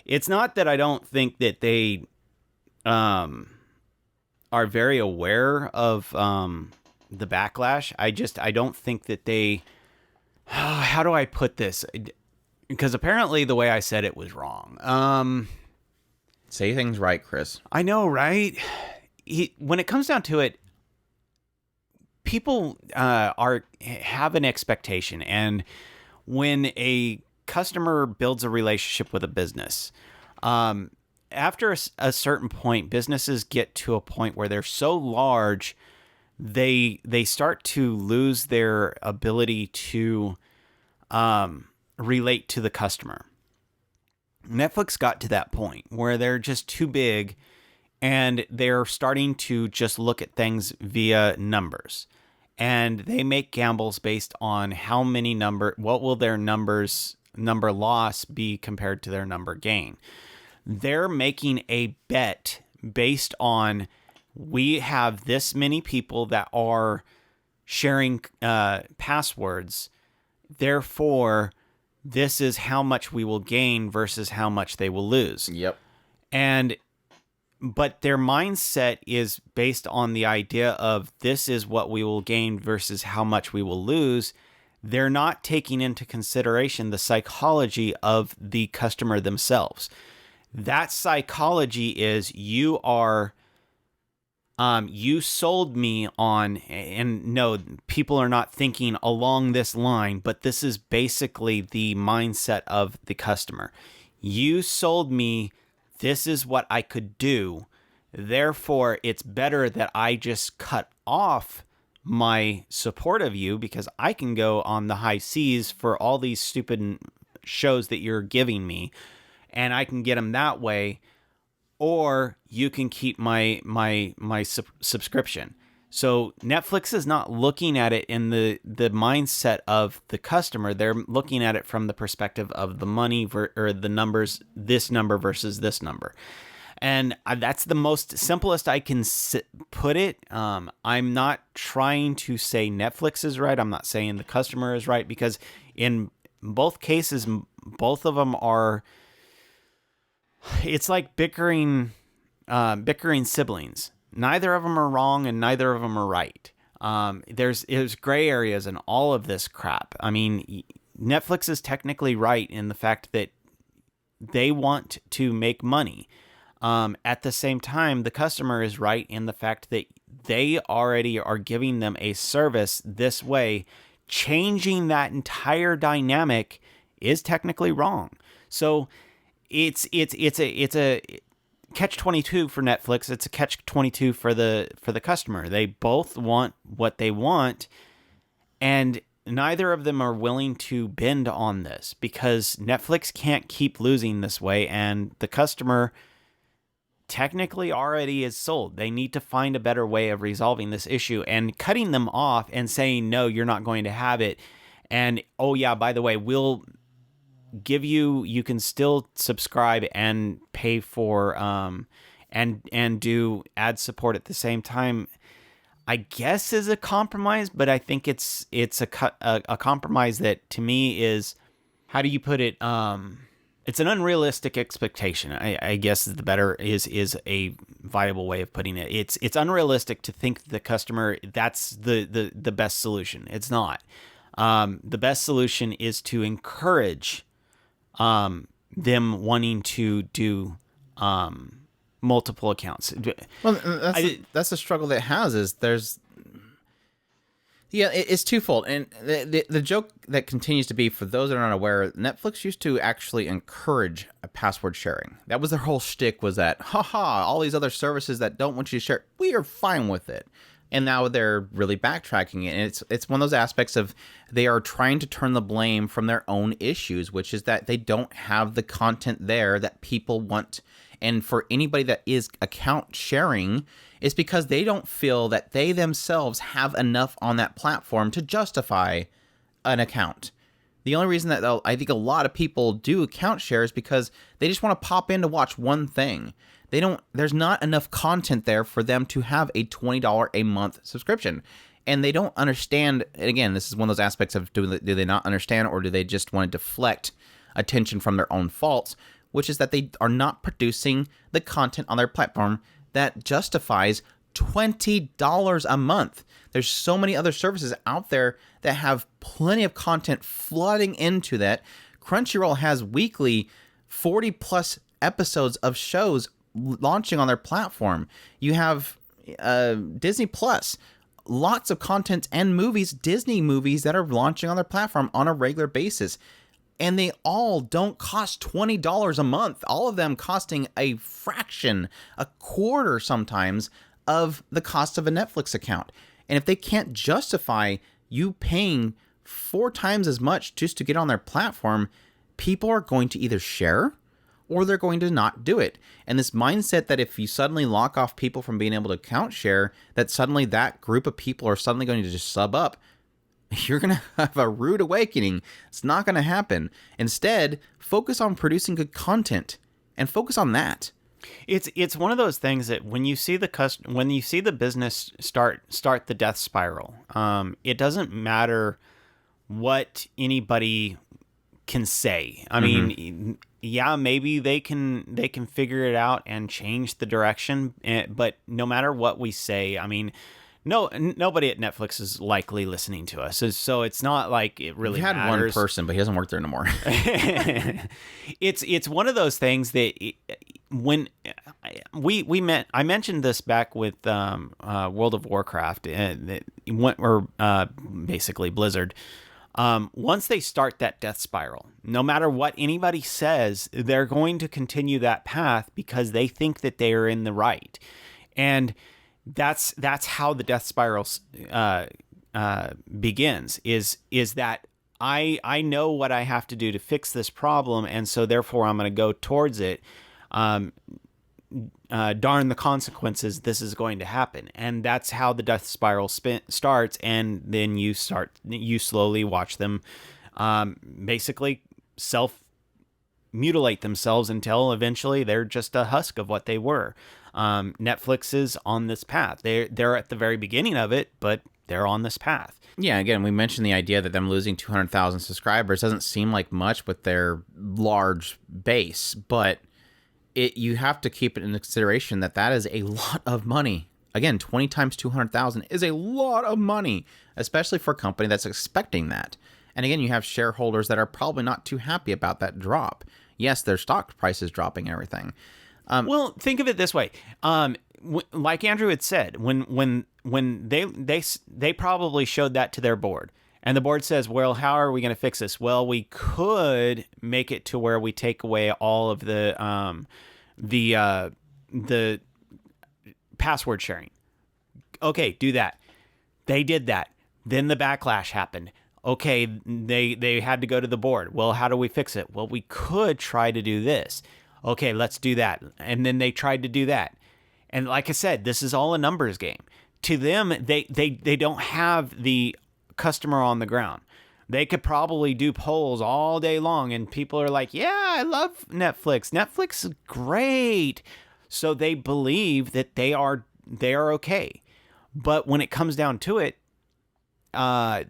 Speaker 2: It's not that I don't think that they are very aware of the backlash. I don't think that they. How do I put this? Because apparently the way I said it was wrong.
Speaker 1: Say things right, Chris.
Speaker 2: I know, right? When it comes down to it, people have an expectation, and when a customer builds a relationship with a business, after a certain point, businesses get to a point where they're so large, they start to lose their ability to relate to the customer. Netflix got to that point where they're just too big, and they're starting to just look at things via numbers. And they make gambles based on how many what will their number loss be compared to their number gain. They're making a bet based on, we have this many people that are sharing passwords, therefore this is how much we will gain versus how much they will lose.
Speaker 1: Yep.
Speaker 2: But their mindset is based on the idea of this is what we will gain versus how much we will lose. They're not taking into consideration the psychology of the customer themselves. That psychology is, you sold me on, and no, people are not thinking along this line, but this is basically the mindset of the customer. You sold me, this is what I could do. Therefore, it's better that I just cut off my support of you, because I can go on the high seas for all these stupid shows that you're giving me, and I can get them that way. Or you can keep my subscription. So Netflix is not looking at it in the mindset of the customer. They're looking at it from the perspective of the money or the numbers, this number versus this number. And that's the most simplest I can put it. I'm not trying to say Netflix is right. I'm not saying the customer is right, because in both cases, both of them are... It's like bickering siblings. Neither of them are wrong and neither of them are right. There's gray areas in all of this crap. I mean, Netflix is technically right in the fact that they want to make money. At the same time, the customer is right in the fact that they already are giving them a service this way. Changing that entire dynamic is technically wrong. So it's a catch-22 for Netflix. It's a catch-22 for the customer. They both want what they want, and neither of them are willing to bend on this, because Netflix can't keep losing this way, and the customer technically already is sold. They need to find a better way of resolving this issue, and cutting them off and saying, no, you're not going to have it. And, oh yeah, by the way, we'll give you can still subscribe and pay for and do ad support at the same time, I guess is a compromise. But I think it's a compromise that, to me, is, how do you put it, it's an unrealistic expectation, I guess is the better is a viable way of putting it. It's unrealistic to think the customer, that's the best solution. It's not. The best solution is to encourage them wanting to do multiple accounts.
Speaker 1: Well, that's the struggle that it has, is it's twofold. And the joke that continues to be, for those that are not aware, Netflix used to actually encourage a password sharing. That was their whole shtick, was that, all these other services that don't want you to share, we are fine with it. And now they're really backtracking it. And it's one of those aspects of, they are trying to turn the blame from their own issues, which is that they don't have the content there that people want. And for anybody that is account sharing, it's because they don't feel that they themselves have enough on that platform to justify an account. The only reason that I think a lot of people do account share is because they just want to pop in to watch one thing. There's not enough content there for them to have a $20 a month subscription. And they don't understand, and again, this is one of those aspects of do they not understand, or do they just want to deflect attention from their own faults, which is that they are not producing the content on their platform that justifies $20 a month. There's so many other services out there that have plenty of content flooding into that. Crunchyroll has weekly 40 plus episodes of shows launching on their platform. You have Disney Plus, lots of content and movies, Disney movies that are launching on their platform on a regular basis. And they all don't cost $20 a month. All of them costing a fraction, a quarter sometimes, of the cost of a Netflix account. And if they can't justify you paying 4 times as much just to get on their platform, people are going to either share or they're going to not do it. And this mindset that if you suddenly lock off people from being able to account share, that suddenly that group of people are suddenly going to just sub up, you're going to have a rude awakening. It's not going to happen. Instead, focus on producing good content and focus on that.
Speaker 2: It's one of those things that when you see the business start the death spiral, it doesn't matter what anybody can say. I mean, yeah, maybe they can figure it out and change the direction, but no matter what we say, I mean, nobody at Netflix is likely listening to us, so it's not like it really matters.
Speaker 1: We had one person, but he doesn't work there anymore.
Speaker 2: It's one of those things that when I mentioned this back with World of Warcraft, basically Blizzard. Once they start that death spiral, no matter what anybody says, they're going to continue that path because they think that they are in the right, and that's how the death spiral begins. Is that I know what I have to do to fix this problem, and so therefore I'm going to go towards it. Darn the consequences, this is going to happen. And that's how the death spiral starts, and then you slowly watch them basically self-mutilate themselves until eventually they're just a husk of what they were. Netflix is on this path. They're at the very beginning of it, but they're on this path.
Speaker 1: Yeah, again, we mentioned the idea that them losing 200,000 subscribers doesn't seem like much with their large base, but you have to keep it in consideration that is a lot of money. Again, 20 times 200,000 is a lot of money, especially for a company that's expecting that. And again, you have shareholders that are probably not too happy about that drop. Yes, their stock price is dropping and everything.
Speaker 2: Well, think of it this way. Like Andrew had said, when they probably showed that to their board, and the board says, well, how are we going to fix this? Well, we could make it to where we take away all of the password sharing. Okay, do that. They did that. Then the backlash happened. Okay, they had to go to the board. Well, how do we fix it? Well, we could try to do this. Okay, let's do that. And then they tried to do that. And like I said, this is all a numbers game. To them, they don't have the customer on the ground. They could probably do polls all day long, and people are like, yeah, I love Netflix. Netflix is great. So they believe that they are okay. But when it comes down to it, they're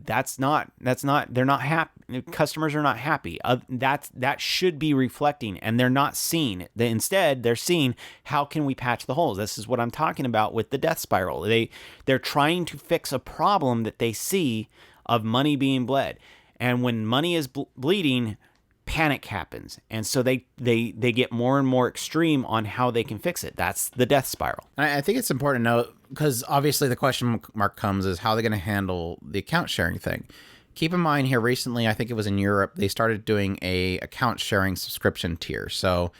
Speaker 2: not happy. Customers are not happy. That should be reflecting, and they're not seeing. Instead, they're seeing, how can we patch the holes? This is what I'm talking about with the death spiral. They're trying to fix a problem that they see of money being bled. And when money is bleeding, panic happens. And so they get more and more extreme on how they can fix it. That's the death spiral.
Speaker 1: I think it's important to note, because obviously the question mark comes is how they're going to handle the account sharing thing. Keep in mind here, recently, I think it was in Europe, they started doing a account sharing subscription tier. So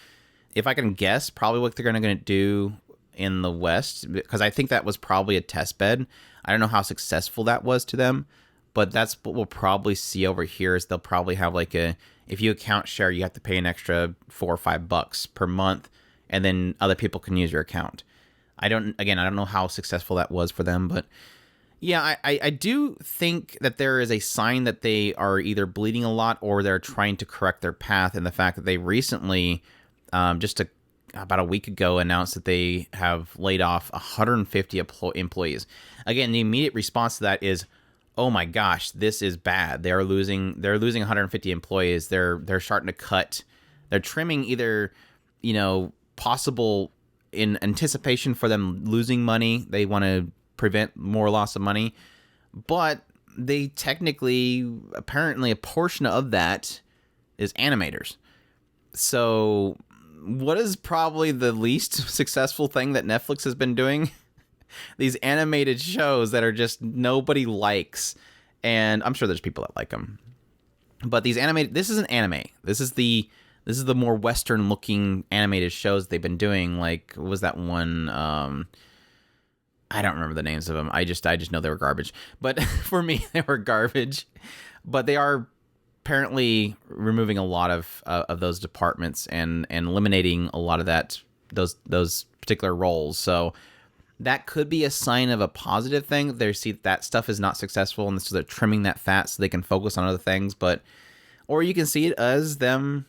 Speaker 1: if I can guess, probably what they're going to do in the West, because I think that was probably a test bed. I don't know how successful that was to them, but that's what we'll probably see over here is they'll probably have if you account share, you have to pay an extra $4 or $5 per month, and then other people can use your account. I don't know how successful that was for them, but Yeah, I do think that there is a sign that they are either bleeding a lot or they're trying to correct their path, and the fact that they recently, about a week ago, announced that they have laid off 150 employees. Again, the immediate response to that is, oh my gosh, this is bad. They're losing 150 employees. They're starting to cut. They're trimming either, possible in anticipation for them losing money. They want to prevent more loss of money, but they technically, apparently, a portion of that is animators. So what is probably the least successful thing that Netflix has been doing? These animated shows that are just nobody likes, and I'm sure there's people that like them, but these animated, this isn't anime. This is the more Western looking animated shows they've been doing. Like, what was that one? I don't remember the names of them. I just know they were garbage. But for me, they were garbage. But they are apparently removing a lot of those departments and eliminating a lot of those particular roles. So that could be a sign of a positive thing. They see that stuff is not successful, and so they're trimming that fat so they can focus on other things. Or you can see it as them,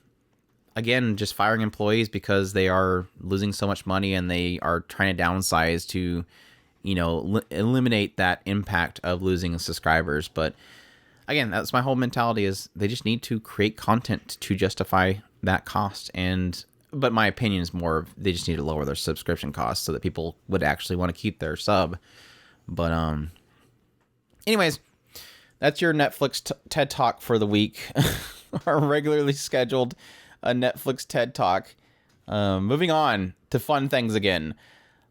Speaker 1: again, just firing employees because they are losing so much money and they are trying to downsize to, eliminate that impact of losing subscribers. But again, that's my whole mentality, is they just need to create content to justify that cost. But my opinion is more of they just need to lower their subscription costs so that people would actually want to keep their sub. But anyways, that's your Netflix TED Talk for the week. Our regularly scheduled Netflix TED Talk. Moving on to fun things again.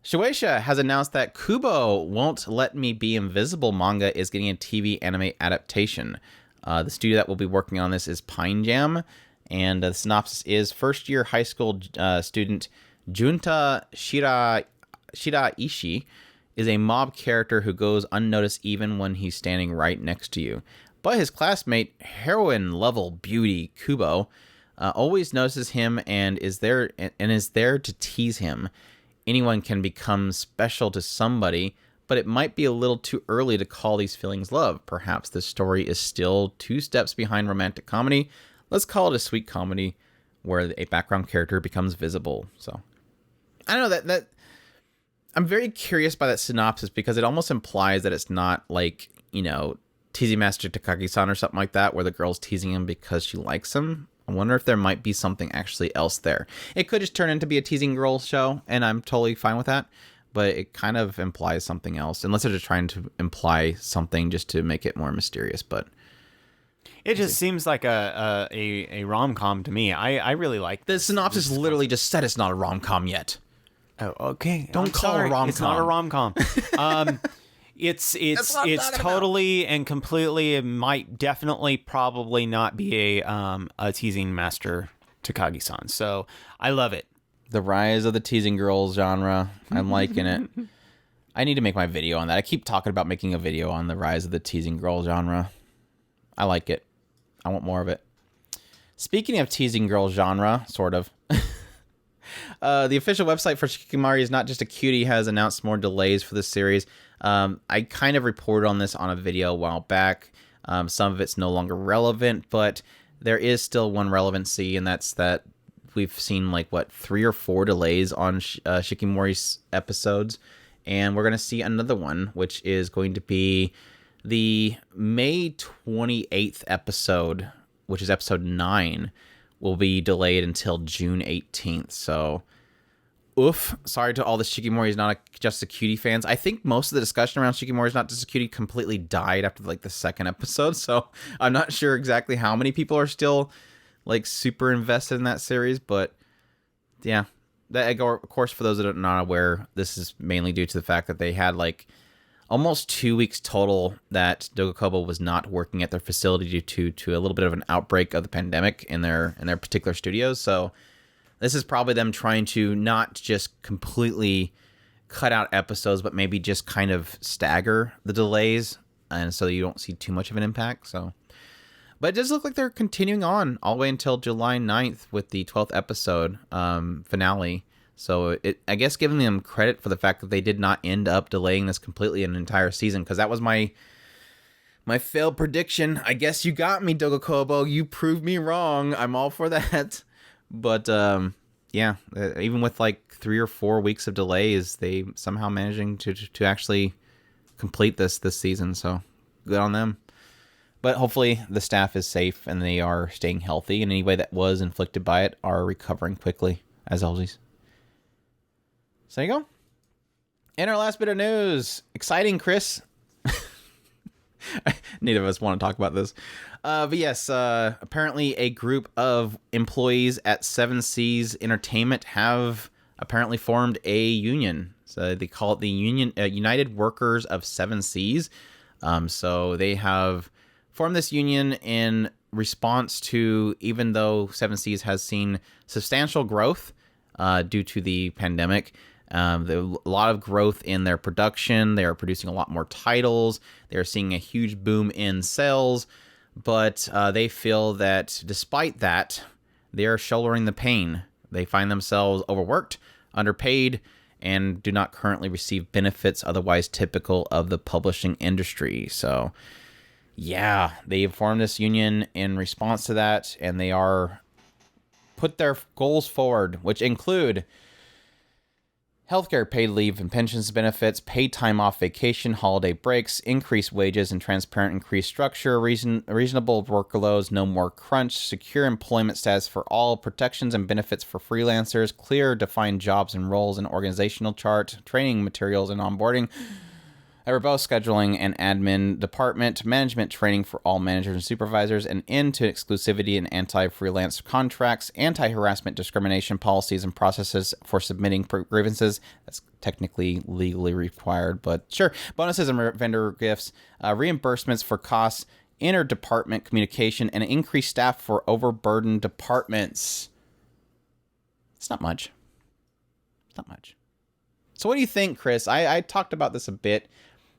Speaker 1: Shueisha has announced that Kubo Won't Let Me Be Invisible manga is getting a TV anime adaptation. The studio that will be working on this is Pine Jam, and the synopsis is first-year high school student Junta Shiraishi is a mob character who goes unnoticed even when he's standing right next to you. But his classmate, heroine-level beauty Kubo, always notices him and is there to tease him. Anyone can become special to somebody, but it might be a little too early to call these feelings love. Perhaps this story is still 2 steps behind romantic comedy. Let's call it a sweet comedy where a background character becomes visible. So, I don't know, that I'm very curious by that synopsis because it almost implies that it's not like, Teasing Master Takagi-san or something like that, where the girl's teasing him because she likes him. I wonder if there might be something actually else there. It could just turn into be a teasing girl show, and I'm totally fine with that. But it kind of implies something else, unless they're just trying to imply something just to make it more mysterious. But
Speaker 2: it just seems like a rom-com to me. I really like
Speaker 1: the synopsis. Literally just said it's not a rom-com yet.
Speaker 2: Oh, okay.
Speaker 1: Don't call it a rom-com.
Speaker 2: It's not a rom-com. It's totally and completely, it might definitely probably not be a teasing master Takagi-san. So I love it.
Speaker 1: The rise of the teasing girls genre. I'm liking it. I need to make my video on that. I keep talking about making a video on the rise of the teasing girl genre. I like it. I want more of it. Speaking of teasing girl genre, sort of. The official website for Shikimari is Not Just a Cutie has announced more delays for the series. I kind of reported on this on a video a while back. Some of it's no longer relevant, but there is still one relevancy, and that's that we've seen 3 or 4 delays on Shikimori's episodes, and we're going to see another one, which is going to be the May 28th episode, which is episode 9, will be delayed until June 18th. So, oof. Sorry to all the Shikimori is Not Just a Cutie fans. I think most of the discussion around Shikimori is Not Just a Cutie completely died after the second episode. So I'm not sure exactly how many people are still super invested in that series. But yeah, that, of course, for those that are not aware, this is mainly due to the fact that they had almost 2 weeks total that Dogakobo was not working at their facility due to a little bit of an outbreak of the pandemic in their particular studios. So this is probably them trying to not just completely cut out episodes, but maybe just kind of stagger the delays, and so you don't see too much of an impact. So, but it does look like they're continuing on all the way until July 9th with the 12th episode finale. So I guess giving them credit for the fact that they did not end up delaying this completely an entire season, because that was my failed prediction. I guess you got me, Dogokobo. You proved me wrong. I'm all for that. But yeah, even with like 3 or 4 weeks of delays, they somehow managing to actually complete this season. So good on them. But hopefully the staff is safe and they are staying healthy, and anybody that was inflicted by it are recovering quickly, as always. So there you go. And our last bit of news. Exciting, Chris. Neither of us want to talk about this. But yes, apparently a group of employees at 7 Seas Entertainment have apparently formed a union. So they call it the United Workers of 7 Seas. So they have formed this union in response to, even though 7 Seas has seen substantial growth due to the pandemic, a lot of growth in their production. They are producing a lot more titles. They are seeing a huge boom in sales, but they feel that despite that, they are shouldering the pain. They find themselves overworked, underpaid, and do not currently receive benefits otherwise typical of the publishing industry. So yeah, they formed this union in response to that, and they are put their goals forward, which include healthcare, paid leave and pensions benefits, paid time off, vacation, holiday breaks, increased wages and transparent increased structure, reasonable workloads, no more crunch, secure employment status for all, protections and benefits for freelancers, clear defined jobs and roles and organizational chart, training materials and onboarding, a robust scheduling and admin department, management training for all managers and supervisors, an end to exclusivity and anti-freelance contracts, anti-harassment discrimination policies and processes for submitting grievances. That's technically legally required, but sure. Bonuses and vendor gifts, reimbursements for costs, inter-department communication, and increased staff for overburdened departments. It's not much. It's not much. So what do you think, Chris? I talked about this a bit.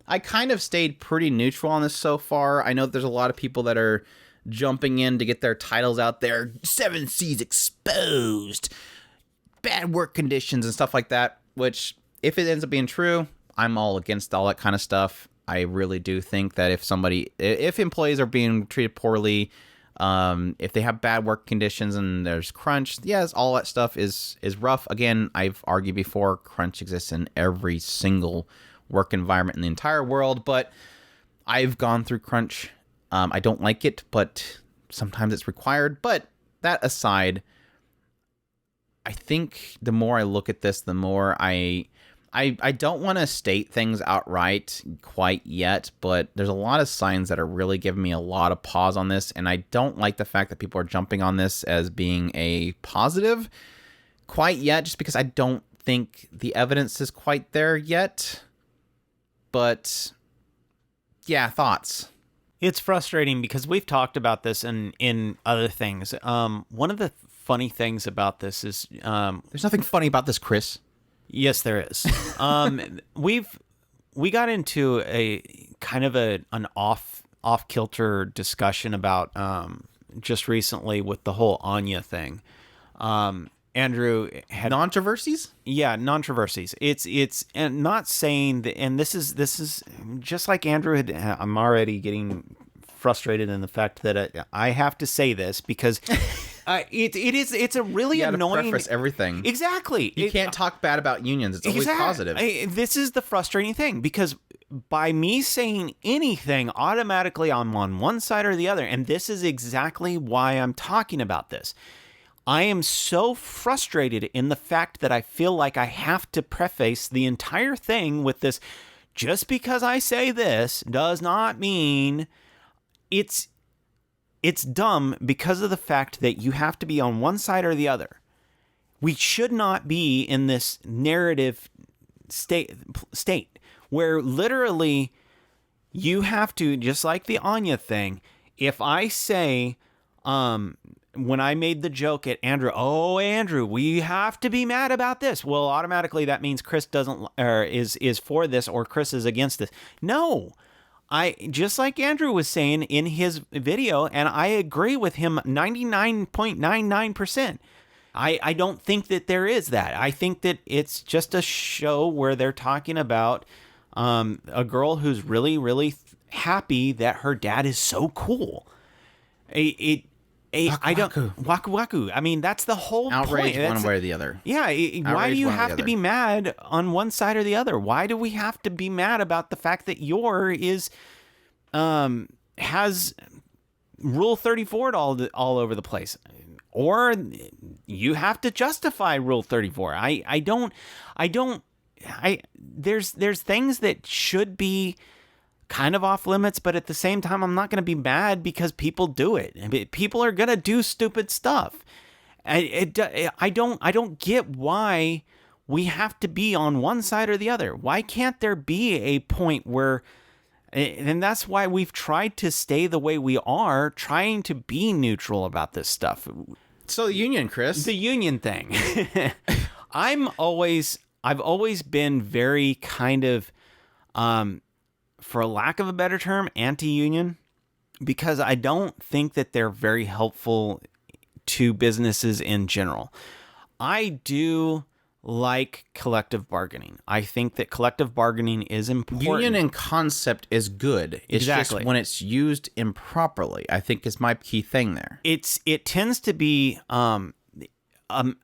Speaker 1: I kind of stayed pretty neutral on this so far. I know that there's a lot of people that are jumping in to get their titles out there. 7 Seas exposed. Bad work conditions and stuff like that. Which, if it ends up being true, I'm all against all that kind of stuff. I really do think that if employees are being treated poorly, if they have bad work conditions and there's crunch, yes, all that stuff is rough. Again, I've argued before, crunch exists in every single work environment in the entire world, but I've gone through crunch. I don't like it, but sometimes it's required. But that aside, I think the more I look at this, the more I don't want to state things outright quite yet, but there's a lot of signs that are really giving me a lot of pause on this, and I don't like the fact that people are jumping on this as being a positive quite yet, just because I don't think the evidence is quite there yet. But yeah, thoughts.
Speaker 2: It's frustrating because we've talked about this in other things. One of the funny things about this is
Speaker 1: there's nothing funny about this, Chris.
Speaker 2: Yes, there is. We got into a kind of an off kilter discussion about just recently with the whole Anya thing. Andrew had
Speaker 1: controversies.
Speaker 2: Yeah, controversies. It's and not saying that. And this is just like Andrew had. I'm already getting frustrated in the fact that I have to say this because it's a really annoying.
Speaker 1: To preface everything.
Speaker 2: Exactly.
Speaker 1: You can't talk bad about unions. It's always positive.
Speaker 2: This is the frustrating thing because by me saying anything, automatically I'm on one side or the other, and this is exactly why I'm talking about this. I am so frustrated in the fact that I feel like I have to preface the entire thing with this. Just because I say this does not mean it's dumb, because of the fact that you have to be on one side or the other. We should not be in this narrative state where literally you have to, just like the Anya thing, if I say, when I made the joke at Andrew, we have to be mad about this. Well, automatically that means Chris doesn't, or is for this, or Chris is against this. No, just like Andrew was saying in his video, and I agree with him 99.99%. I don't think that there is that. I think that it's just a show where they're talking about a girl who's really, really happy that her dad is so cool. I don't waku waku. I mean, that's the whole
Speaker 1: Outrage
Speaker 2: point.
Speaker 1: one way or the other.
Speaker 2: Yeah. Why do you have to be mad on one side or the other? Why do we have to be mad about the fact that your is has Rule 34 all over the place, or you have to justify Rule 34? There's things that should be kind of off limits, but at the same time, I'm not going to be mad because people do it. I mean, people are going to do stupid stuff. I don't get why we have to be on one side or the other. Why can't there be a point where, and that's why we've tried to stay the way we are, trying to be neutral about this stuff.
Speaker 1: So the union, Chris.
Speaker 2: The union thing. I've always been very kind of, for lack of a better term, anti-union, because I don't think that they're very helpful to businesses in general. I do like collective bargaining. I think that collective bargaining is important.
Speaker 1: Union in concept is good. It's
Speaker 2: Exactly.
Speaker 1: just when it's used improperly, I think is my key thing there.
Speaker 2: It tends to be a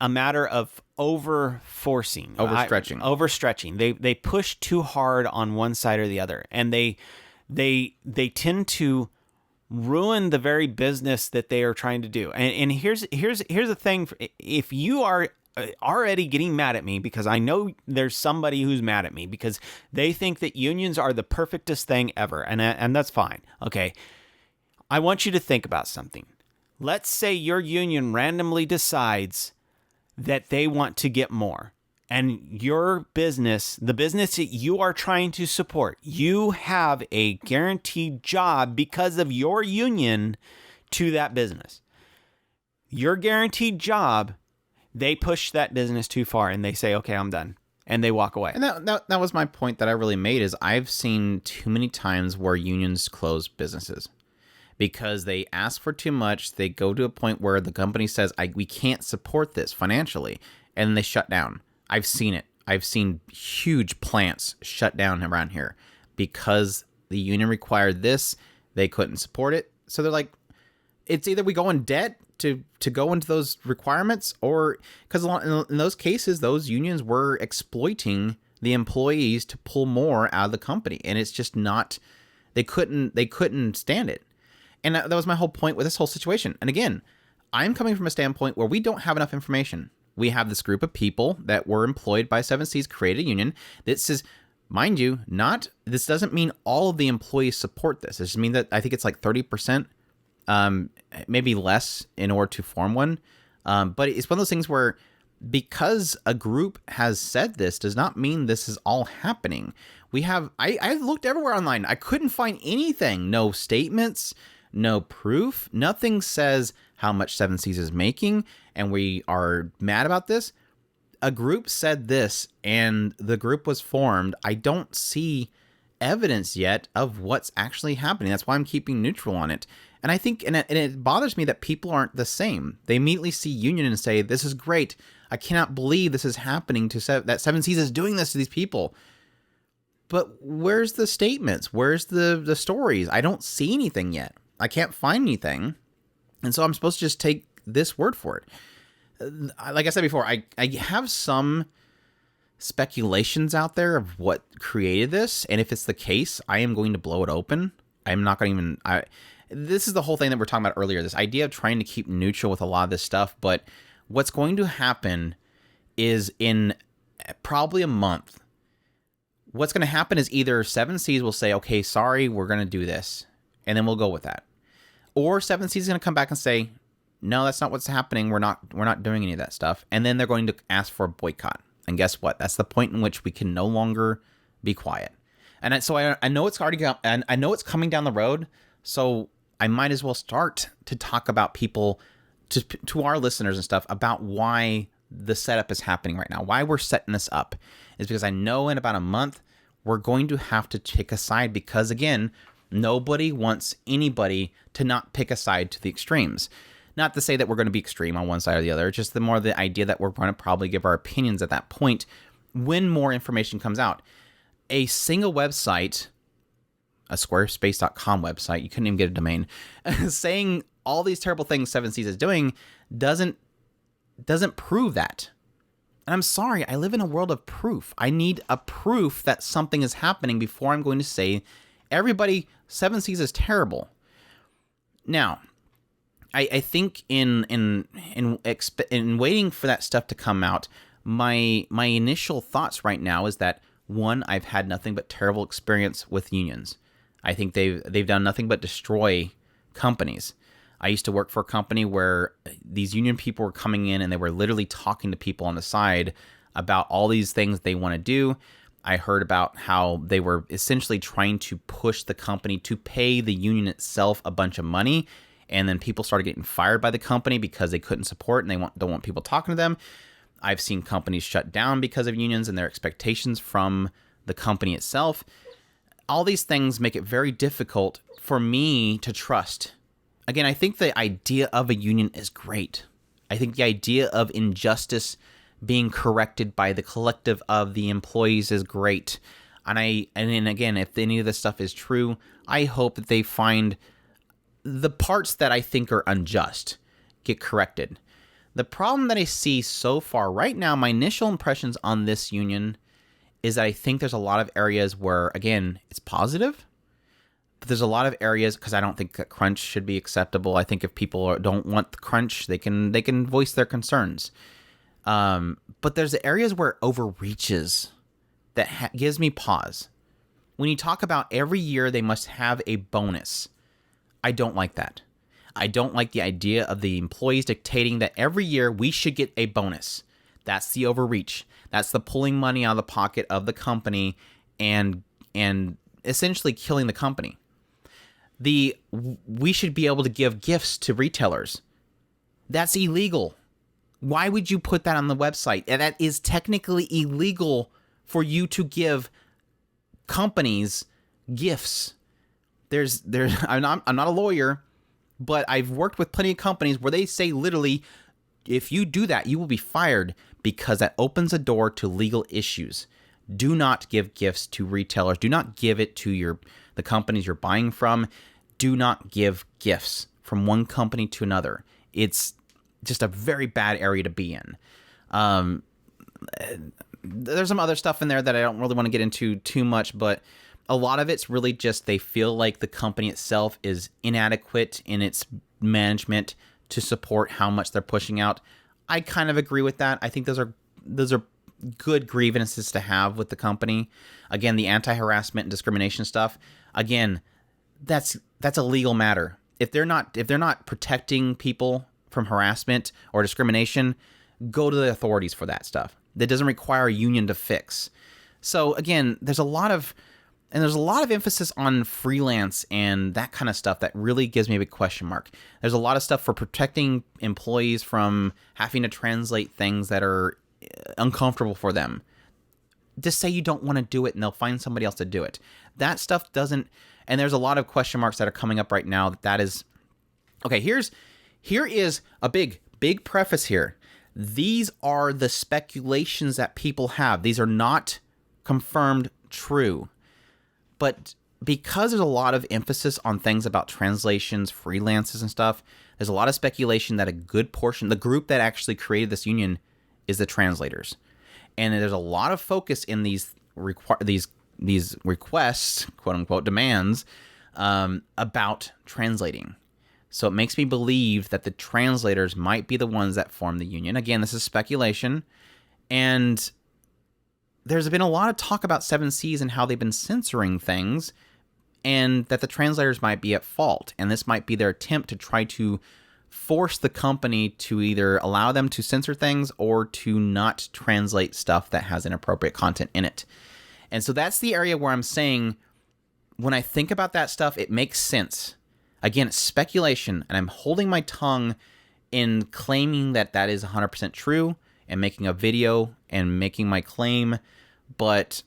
Speaker 2: matter of overforcing, overstretching. They push too hard on one side or the other, and they tend to ruin the very business that they are trying to do. And here's the thing: if you are already getting mad at me because I know there's somebody who's mad at me because they think that unions are the perfectest thing ever, and that's fine. Okay, I want you to think about something. Let's say your union randomly decides that they want to get more, and your business, the business that you are trying to support, you have a guaranteed job because of your union to that business. Your guaranteed job, they push that business too far and they say, okay, I'm done. And they walk away.
Speaker 1: And that was my point that I really made, is I've seen too many times where unions close businesses because they ask for too much. They go to a point where the company says, we can't support this financially, and they shut down. I've seen it. I've seen huge plants shut down around here because the union required this. They couldn't support it. So they're like, it's either we go in debt to go into those requirements, or because in those cases, those unions were exploiting the employees to pull more out of the company. And it's just not, they couldn't stand it. And that was my whole point with this whole situation. And again, I'm coming from a standpoint where we don't have enough information. We have this group of people that were employed by 7 Seas, created a union. This is, mind you, this doesn't mean all of the employees support this. It just means that I think it's like 30%, maybe less, in order to form one. But it's one of those things where, because a group has said this does not mean this is all happening. I looked everywhere online. I couldn't find anything. No statements, no proof. Nothing says how much 7 Seas is making, and we are mad about this. A group said this, and the group was formed. I don't see evidence yet of what's actually happening. That's why I'm keeping neutral on it. And I think, and it bothers me that people aren't the same. They immediately see union and say, this is great. I cannot believe this is happening that 7 Seas is doing this to these people. But where's the statements? Where's the stories? I don't see anything yet. I can't find anything. And so I'm supposed to just take this word for it. Like I said before, I have some speculations out there of what created this. And if it's the case, I am going to blow it open. I'm not going to even... This is the whole thing that we were talking about earlier, this idea of trying to keep neutral with a lot of this stuff. But what's going to happen is, in probably a month, what's going to happen is either 7 Seas will say, okay, sorry, we're going to do this, and then we'll go with that. Or 7 Seas is going to come back and say, no, that's not what's happening. We're not doing any of that stuff. And then they're going to ask for a boycott. And guess what? That's the point in which we can no longer be quiet. And so I know it's already and I know it's coming down the road. So I might as well start to talk about people, to our listeners and stuff, about why the setup is happening right now, why we're setting this up, is because I know in about a month we're going to have to pick a side, because again, nobody wants anybody to not pick a side to the extremes. Not to say that we're going to be extreme on one side or the other, just the idea that we're going to probably give our opinions at that point when more information comes out. A single website, a squarespace.com website, you couldn't even get a domain, saying all these terrible things Seven Seas is doing doesn't prove that. And I'm sorry, I live in a world of proof. I need a proof that something is happening before I'm going to say, everybody, Seven Seas is terrible. Now, I think in waiting for that stuff to come out, my initial thoughts right now is that, one, I've had nothing but terrible experience with unions. I think they've done nothing but destroy companies. I used to work for a company where these union people were coming in and they were literally talking to people on the side about all these things they want to do. I heard about how they were essentially trying to push the company to pay the union itself a bunch of money, and then people started getting fired by the company because they couldn't support and they don't want people talking to them. I've seen companies shut down because of unions and their expectations from the company itself. All these things make it very difficult for me to trust. Again, I think the idea of a union is great. I think the idea of injustice being corrected by the collective of the employees is great. And again, if any of this stuff is true, I hope that they find the parts that I think are unjust get corrected. The problem that I see so far right now, my initial impressions on this union is that I think there's a lot of areas where, again, it's positive, but there's a lot of areas, because I don't think that crunch should be acceptable. I think if people don't want the crunch, they can voice their concerns. But there's areas where it overreaches that gives me pause. When you talk about every year they must have a bonus, I don't like that. I don't like the idea of the employees dictating that every year we should get a bonus. That's the overreach. That's the pulling money out of the pocket of the company and essentially killing the company. We should be able to give gifts to retailers. That's illegal. Why would you put that on the website? And that is technically illegal for you to give companies gifts. I'm not a lawyer, but I've worked with plenty of companies where they say literally, if you do that, you will be fired, because that opens a door to legal issues. Do not give gifts to retailers. Do not give it to the companies you're buying from. Do not give gifts from one company to another. It's just a very bad area to be in. There's some other stuff in there that I don't really want to get into too much, but a lot of it's really just they feel like the company itself is inadequate in its management to support how much they're pushing out. I kind of agree with that. I think those are good grievances to have with the company. Again, the anti-harassment and discrimination stuff. Again, that's a legal matter. If they're not protecting people from harassment or discrimination, go to the authorities for that stuff. That doesn't require a union to fix. So again, there's a lot of emphasis on freelance and that kind of stuff that really gives me a big question mark. There's a lot of stuff for protecting employees from having to translate things that are uncomfortable for them. Just say you don't want to do it and they'll find somebody else to do it. That stuff doesn't, and there's a lot of question marks that are coming up right now that is, okay, here is a big preface here. These are the speculations that people have. These are not confirmed true. But because there's a lot of emphasis on things about translations, freelances and stuff, there's a lot of speculation that a good portion, the group that actually created this union, is the translators. And there's a lot of focus in these requests, quote unquote, demands about translating. So it makes me believe that the translators might be the ones that form the union. Again, this is speculation. And there's been a lot of talk about Seven Seas and how they've been censoring things, and that the translators might be at fault. And this might be their attempt to try to force the company to either allow them to censor things or to not translate stuff that has inappropriate content in it. And so that's the area where I'm saying, when I think about that stuff, it makes sense. Again, it's speculation, and I'm holding my tongue in claiming that that is 100% true and making a video and making my claim, but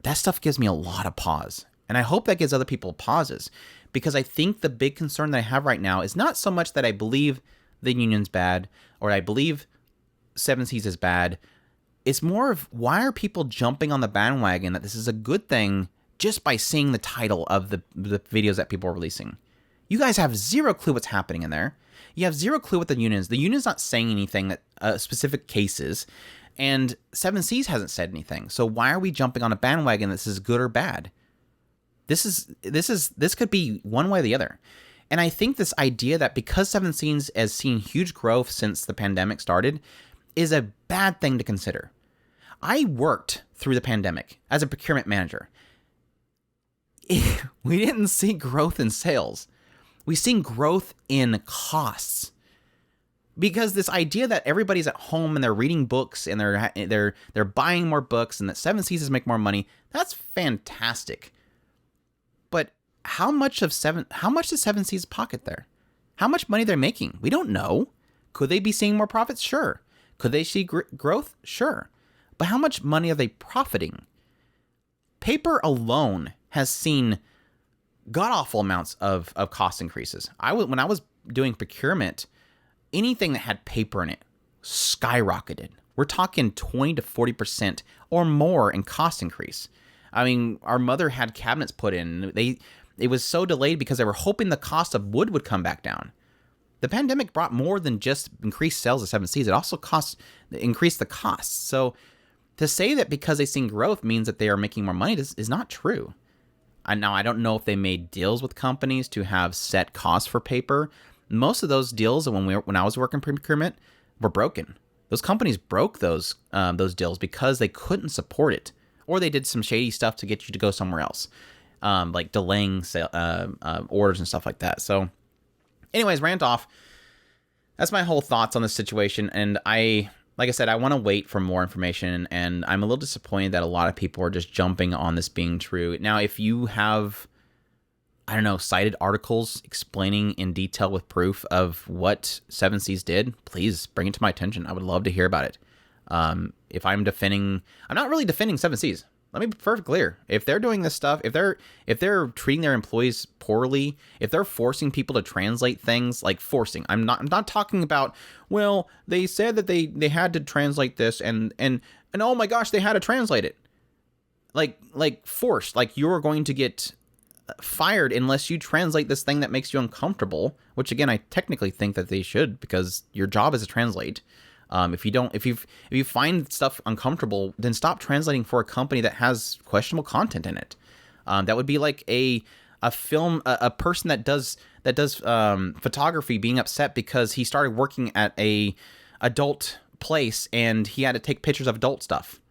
Speaker 1: that stuff gives me a lot of pause. And I hope that gives other people pauses, because I think the big concern that I have right now is not so much that I believe
Speaker 3: the union's bad, or I believe Seven Seas is bad. It's more of, why are people jumping on the bandwagon that this is a good thing just by seeing the title of the videos that people are releasing? You guys have zero clue what's happening in there. You have zero clue what the union is. The union's not saying anything that specific cases, and Seven Seas hasn't said anything. So why are we jumping on a bandwagon that this is good or bad? This could be one way or the other. And I think this idea that because Seven Seas has seen huge growth since the pandemic started is a bad thing to consider. I worked through the pandemic as a procurement manager. We didn't see growth in sales. We've seen growth in costs. Because this idea that everybody's at home and they're reading books and they're buying more books and that Seven Seas make more money, that's fantastic. But how much does Seven Seas pocket there? How much money they're making? We don't know. Could they be seeing more profits? Sure. Could they see growth? Sure. But how much money are they profiting? Paper alone has seen god-awful amounts of cost increases. When I was doing procurement, anything that had paper in it skyrocketed. We're talking 20 to 40% or more in cost increase. I mean, our mother had cabinets put in. It was so delayed because they were hoping the cost of wood would come back down. The pandemic brought more than just increased sales of Seven Seas. It also increased the costs. So to say that because they've seen growth means that they are making more money is not true. Now, I don't know if they made deals with companies to have set costs for paper. Most of those deals, when I was working procurement, were broken. Those companies broke those deals because they couldn't support it, or they did some shady stuff to get you to go somewhere else, like delaying orders and stuff like that. So, anyways, rant off. That's my whole thoughts on this situation, and like I said, I want to wait for more information, and I'm a little disappointed that a lot of people are just jumping on this being true. Now, if you have, I don't know, cited articles explaining in detail with proof of what Seven Seas did, please bring it to my attention. I would love to hear about it. If I'm not really defending Seven Seas. Let me be perfectly clear. If they're doing this stuff, if they're treating their employees poorly, if they're forcing people to translate things, like forcing, I'm not talking about, well, they said that they had to translate this and oh my gosh, they had to translate it. Like forced, like you're going to get fired unless you translate this thing that makes you uncomfortable, which again, I technically think that they should, because your job is to translate. If you find stuff uncomfortable, then stop translating for a company that has questionable content in it. That would be like a person that does photography being upset because he started working at a adult place and he had to take pictures of adult stuff.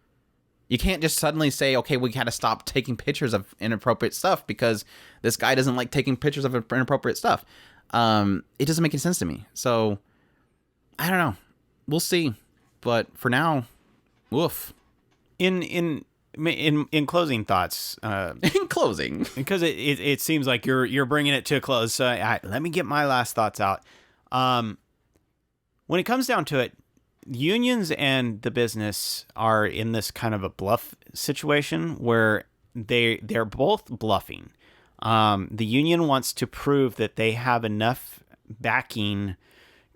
Speaker 3: You can't just suddenly say, okay, we got to stop taking pictures of inappropriate stuff because this guy doesn't like taking pictures of inappropriate stuff. It doesn't make any sense to me. So I don't know. We'll see, but for now, woof.
Speaker 2: In closing thoughts,
Speaker 3: in closing,
Speaker 2: because it seems like you're bringing it to a close. So let me get my last thoughts out. When it comes down to it, unions and the business are in this kind of a bluff situation where they're both bluffing. The union wants to prove that they have enough backing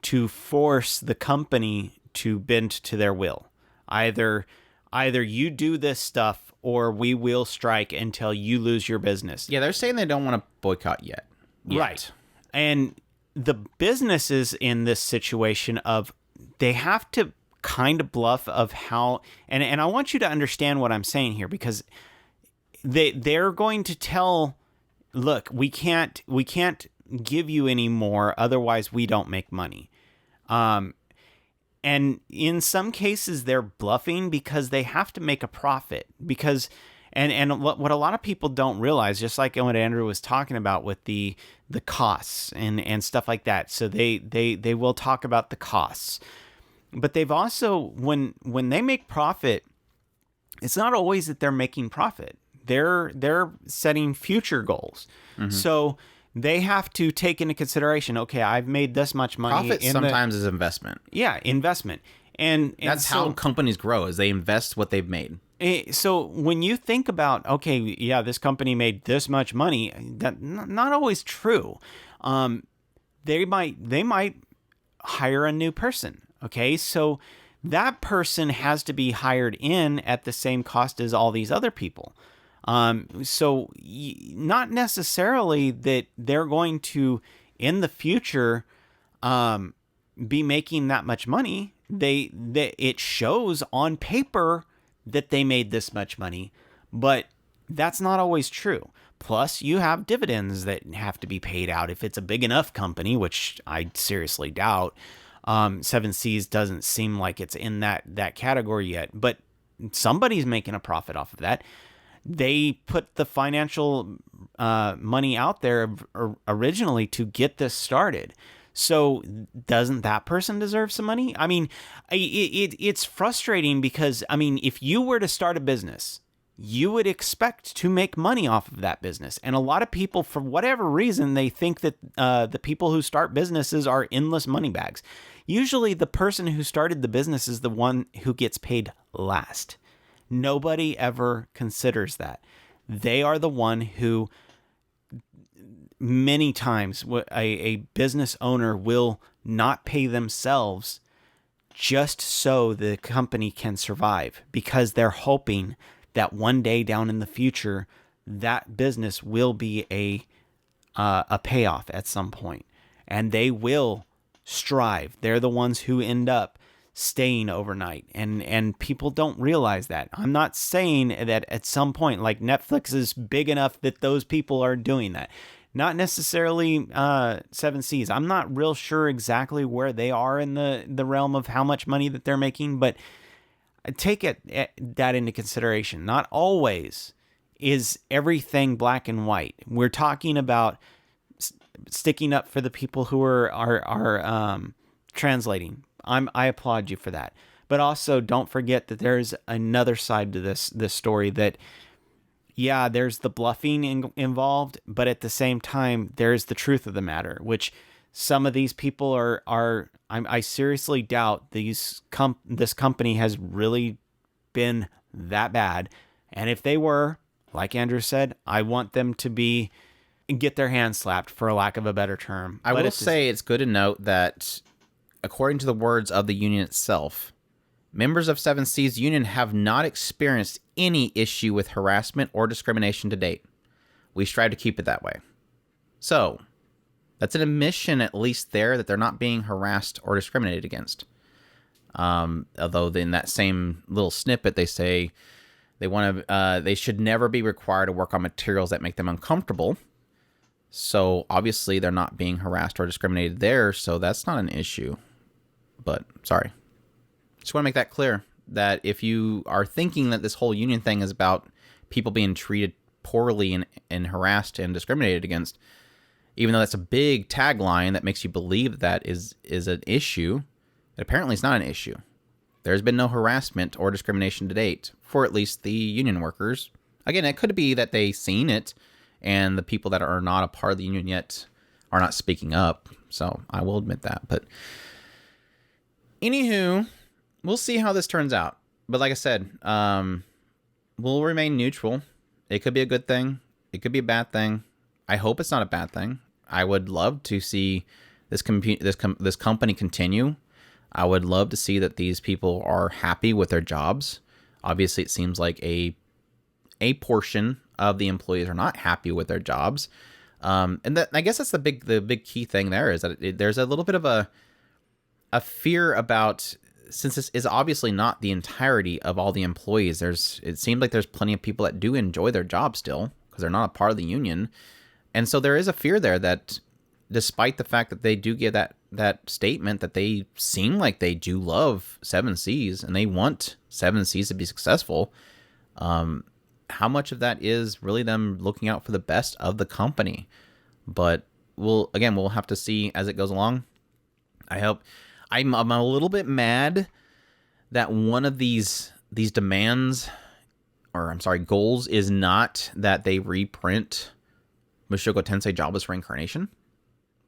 Speaker 2: to force the company to bend to their will. Either you do this stuff or we will strike until you lose your business.
Speaker 3: Yeah, they're saying they don't want to boycott yet.
Speaker 2: Right. And the business is in this situation of they have to kind of bluff of how, and I want you to understand what I'm saying here, because they're going to tell, look, we can't give you any more, otherwise we don't make money. And in some cases they're bluffing because they have to make a profit, because and what a lot of people don't realize, just like what Andrew was talking about with the costs and stuff like that. So they will talk about the costs, but they've also, when they make profit, it's not always that they're making profit. They're setting future goals. Mm-hmm. So they have to take into consideration, okay, I've made this much money.
Speaker 3: Profit sometimes is investment.
Speaker 2: Yeah, investment. And
Speaker 3: that's how companies grow, is they invest what they've made.
Speaker 2: So when you think about, okay, yeah, this company made this much money, that's not always true. They might hire a new person. Okay, so that person has to be hired in at the same cost as all these other people. So not necessarily that they're going to, in the future, be making that much money. It shows on paper that they made this much money, but that's not always true. Plus, you have dividends that have to be paid out if it's a big enough company, which I seriously doubt. Seven Seas doesn't seem like it's in that category yet, but somebody's making a profit off of that. They put the financial money out there originally to get this started. So doesn't that person deserve some money? I mean, it's frustrating because, I mean, if you were to start a business, you would expect to make money off of that business. And a lot of people, for whatever reason, they think that the people who start businesses are endless money bags. Usually the person who started the business is the one who gets paid last. Nobody ever considers that. They are the one who, many times, a business owner will not pay themselves just so the company can survive, because they're hoping that one day down in the future, that business will be a payoff at some point, and they will strive. They're the ones who end up staying overnight, and people don't realize that. I'm not saying that at some point, like, Netflix is big enough that those people are doing that. Not necessarily Seven Seas. I'm not real sure exactly where they are in the realm of how much money that they're making, but take that into consideration. Not always is everything black and white. We're talking about sticking up for the people who are translating. I applaud you for that. But also, don't forget that there's another side to this story that, yeah, there's the bluffing involved, but at the same time, there's the truth of the matter, which some of these people are I seriously doubt this company has really been that bad. And if they were, like Andrew said, I want them to get their hands slapped, for a lack of a better term.
Speaker 3: I will say it's good to note that, according to the words of the union itself, members of Seven Seas Union have not experienced any issue with harassment or discrimination to date. We strive to keep it that way. So, that's an admission, at least there, that they're not being harassed or discriminated against. Although in that same little snippet, they say they should never be required to work on materials that make them uncomfortable. So obviously they're not being harassed or discriminated there, so that's not an issue. But sorry. Just want to make that clear, that if you are thinking that this whole union thing is about people being treated poorly and harassed and discriminated against, even though that's a big tagline that makes you believe that is an issue, it apparently is not an issue. There's been no harassment or discrimination to date for at least the union workers. Again, it could be that they've seen it and the people that are not a part of the union yet are not speaking up. So I will admit that. But anywho, we'll see how this turns out. But like I said, we'll remain neutral. It could be a good thing. It could be a bad thing. I hope it's not a bad thing. I would love to see this company continue. I would love to see that these people are happy with their jobs. Obviously, it seems like a portion of the employees are not happy with their jobs, and that, I guess that's the big key thing there, is that there's a little bit of a fear about, since this is obviously not the entirety of all the employees. It seems like there's plenty of people that do enjoy their job still because they're not a part of the union. And so there is a fear there that, despite the fact that they do get that statement that they seem like they do love Seven Seas and they want Seven Seas to be successful, how much of that is really them looking out for the best of the company? But we'll have to see as it goes along. I hope. I'm a little bit mad that one of these demands, or I'm sorry, goals, is not that they reprint Mushoku Tensei Jobless Reincarnation,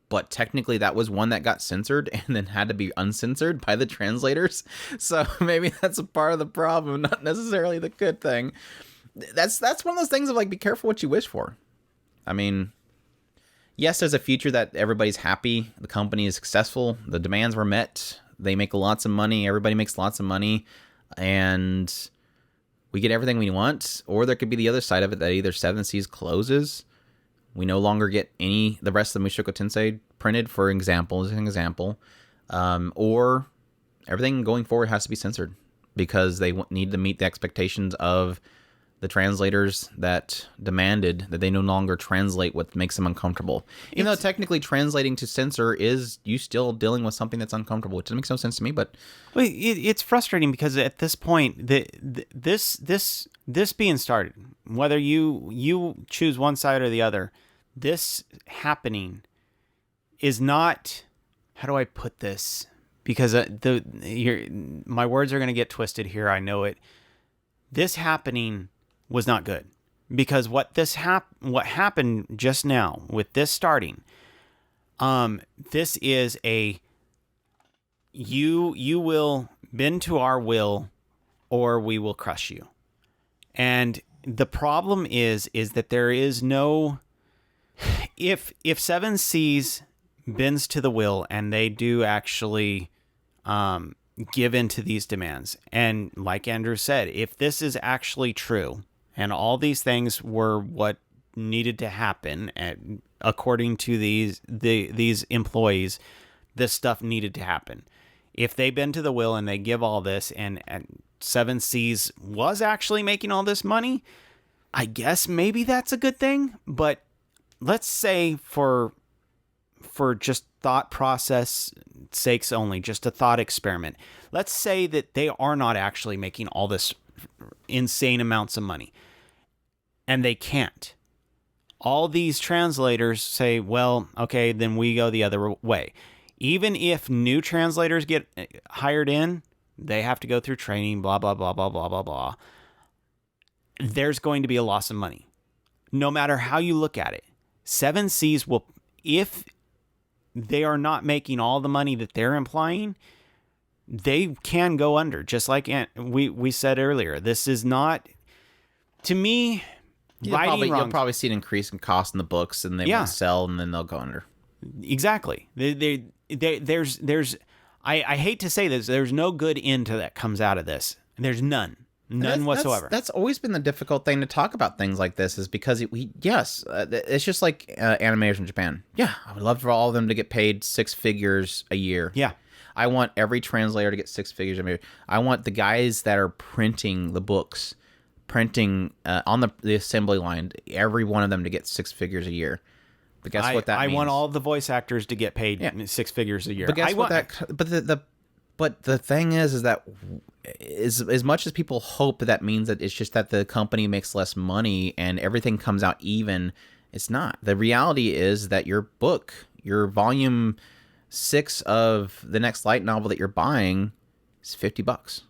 Speaker 3: but technically that was one that got censored and then had to be uncensored by the translators. So maybe that's a part of the problem, not necessarily the good thing. That's one of those things of, like, be careful what you wish for. I mean, yes, there's a future that everybody's happy, the company is successful, the demands were met, they make lots of money, everybody makes lots of money, and we get everything we want. Or there could be the other side of it, that either Seven Seas closes, we no longer get the rest of the Mushoku Tensei printed, for example, as an example, or everything going forward has to be censored because they need to meet the expectations of the translators that demanded that they no longer translate what makes them uncomfortable. Even though technically translating to censor is you still dealing with something that's uncomfortable, which doesn't make no sense to me. But
Speaker 2: it's frustrating because at this point, this being started, whether you choose one side or the other, this happening is not. How do I put this? Because my words are going to get twisted here. I know it. This happening was not good, because what happened just now with this starting, this is you will bend to our will, or we will crush you. And the problem is that there is no, if Seven Seas bends to the will and they do actually give in to these demands, and like Andrew said, if this is actually true and all these things were what needed to happen, and according to these employees, this stuff needed to happen. If they bend to the will and they give all this, and Seven Seas was actually making all this money, I guess maybe that's a good thing. But let's say for just thought process sakes only, just a thought experiment, let's say that they are not actually making all this insane amounts of money, and they can't. All these translators say, well, okay, then we go the other way. Even if new translators get hired in, they have to go through training, blah, blah, blah, blah, blah, blah, blah. There's going to be a loss of money. No matter how you look at it. Seven Seas will, if they are not making all the money that they're implying, they can go under. Just like we said earlier, this is not, to me,
Speaker 3: you'll probably see an increase in cost in the books, and they won't sell, and then they'll go under.
Speaker 2: Exactly. There's I hate to say this, there's no good end to that comes out of this. There's none whatsoever.
Speaker 3: That's always been the difficult thing to talk about things like this, is because it's just like animators in Japan. Yeah, I would love for all of them to get paid six figures a year.
Speaker 2: Yeah.
Speaker 3: I want every translator to get six figures a year. I want the guys that are printing the books, on the assembly line, every one of them to get six figures a year. But guess what that means?
Speaker 2: I want all the voice actors to get paid six figures a year.
Speaker 3: But guess what But the thing is that as much as people hope that means that it's just that the company makes less money and everything comes out even, it's not. The reality is that your book, your volume 6 of the next light novel that you're buying, is $50.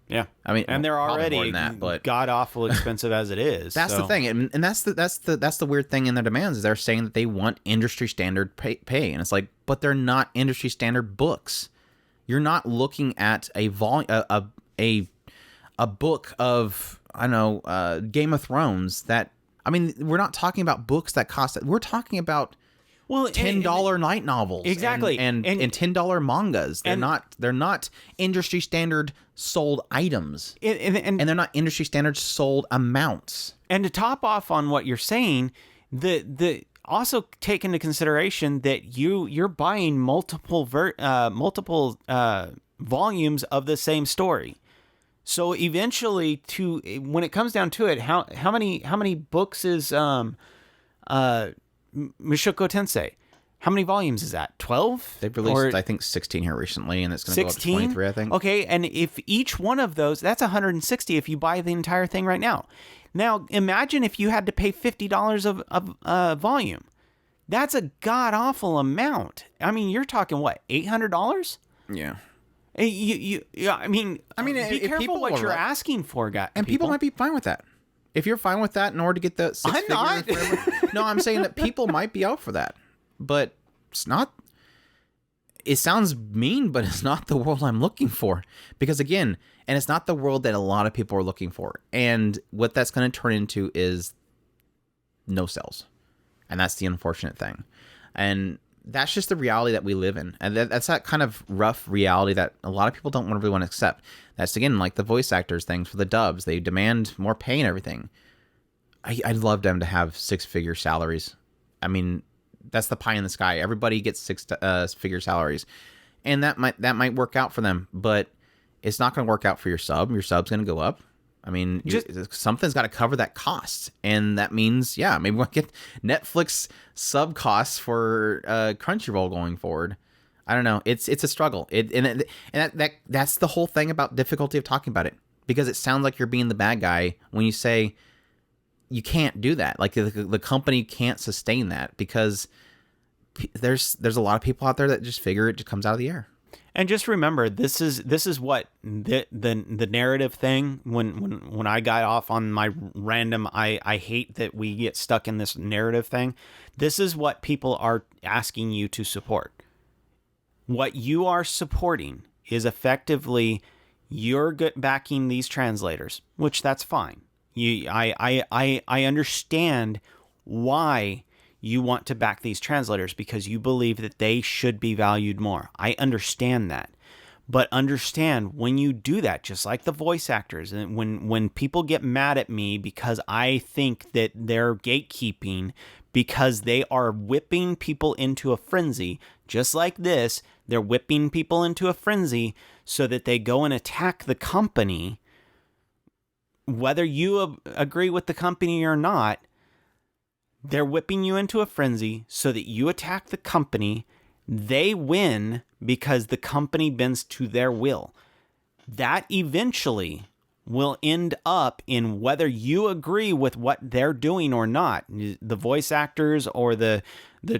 Speaker 2: Yeah,
Speaker 3: I mean,
Speaker 2: and they're already
Speaker 3: more than that, but
Speaker 2: god awful expensive as it is.
Speaker 3: That's the thing, and that's the weird thing in their demands, is they're saying that they want industry standard pay, and it's like, but they're not industry standard books. You're not looking at a book of, I don't know, Game of Thrones. That, I mean, we're not talking about books that cost. We're talking about $10 light novels,
Speaker 2: exactly,
Speaker 3: and $10 mangas. They're not industry standard sold items, and they're not industry standard sold amounts.
Speaker 2: And to top off on what you're saying, the also take into consideration that you're buying multiple volumes of the same story. So eventually, when it comes down to it, how many books is Mushoku Tensei? How many volumes is that? 12?
Speaker 3: They've released, I think, 16 here recently, and it's going to go up to 23, I think.
Speaker 2: Okay, and if each one of those, that's 160 if you buy the entire thing right now. Now, imagine if you had to pay $50 of volume. That's a god-awful amount. I mean, you're talking, what, $800?
Speaker 3: Yeah.
Speaker 2: I mean, be careful what you're asking for, guys.
Speaker 3: And people might be fine with that. If you're fine with that in order to get the six figures. I'm not. No, I'm saying that people might be out for that. But it's not. It sounds mean, but it's not the world I'm looking for. Because again, and it's not the world that a lot of people are looking for. And what that's going to turn into is no sales. And that's the unfortunate thing. And that's just the reality that we live in. And that's that kind of rough reality that a lot of people don't really want to accept. That's, again, like the voice actors things for the dubs. They demand more pay and everything. I'd love them to have 6-figure salaries. I mean, that's the pie in the sky. Everybody gets 6-figure salaries. And that might work out for them, but it's not going to work out for your sub. Your sub's going to go up. I mean, something's got to cover that cost. And that means, yeah, maybe we'll get Netflix sub costs for Crunchyroll going forward. I don't know. It's a struggle. That's the whole thing about difficulty of talking about it, because it sounds like you're being the bad guy when you say you can't do that. Like the company can't sustain that, because there's a lot of people out there that just figure it just comes out of the air.
Speaker 2: And just remember, this is what the narrative thing. When I got off on my random, I hate that we get stuck in this narrative thing. This is what people are asking you to support. What you are supporting is effectively you're backing these translators, which that's fine. I understand why you want to back these translators, because you believe that they should be valued more. I understand that. But understand, when you do that, just like the voice actors, and when people get mad at me because I think that they're gatekeeping, because they are whipping people into a frenzy, just like this, they're whipping people into a frenzy so that they go and attack the company, whether you agree with the company or not. They're whipping you into a frenzy so that you attack the company. They win because the company bends to their will. That eventually will end up in whether you agree with what they're doing or not. The voice actors or the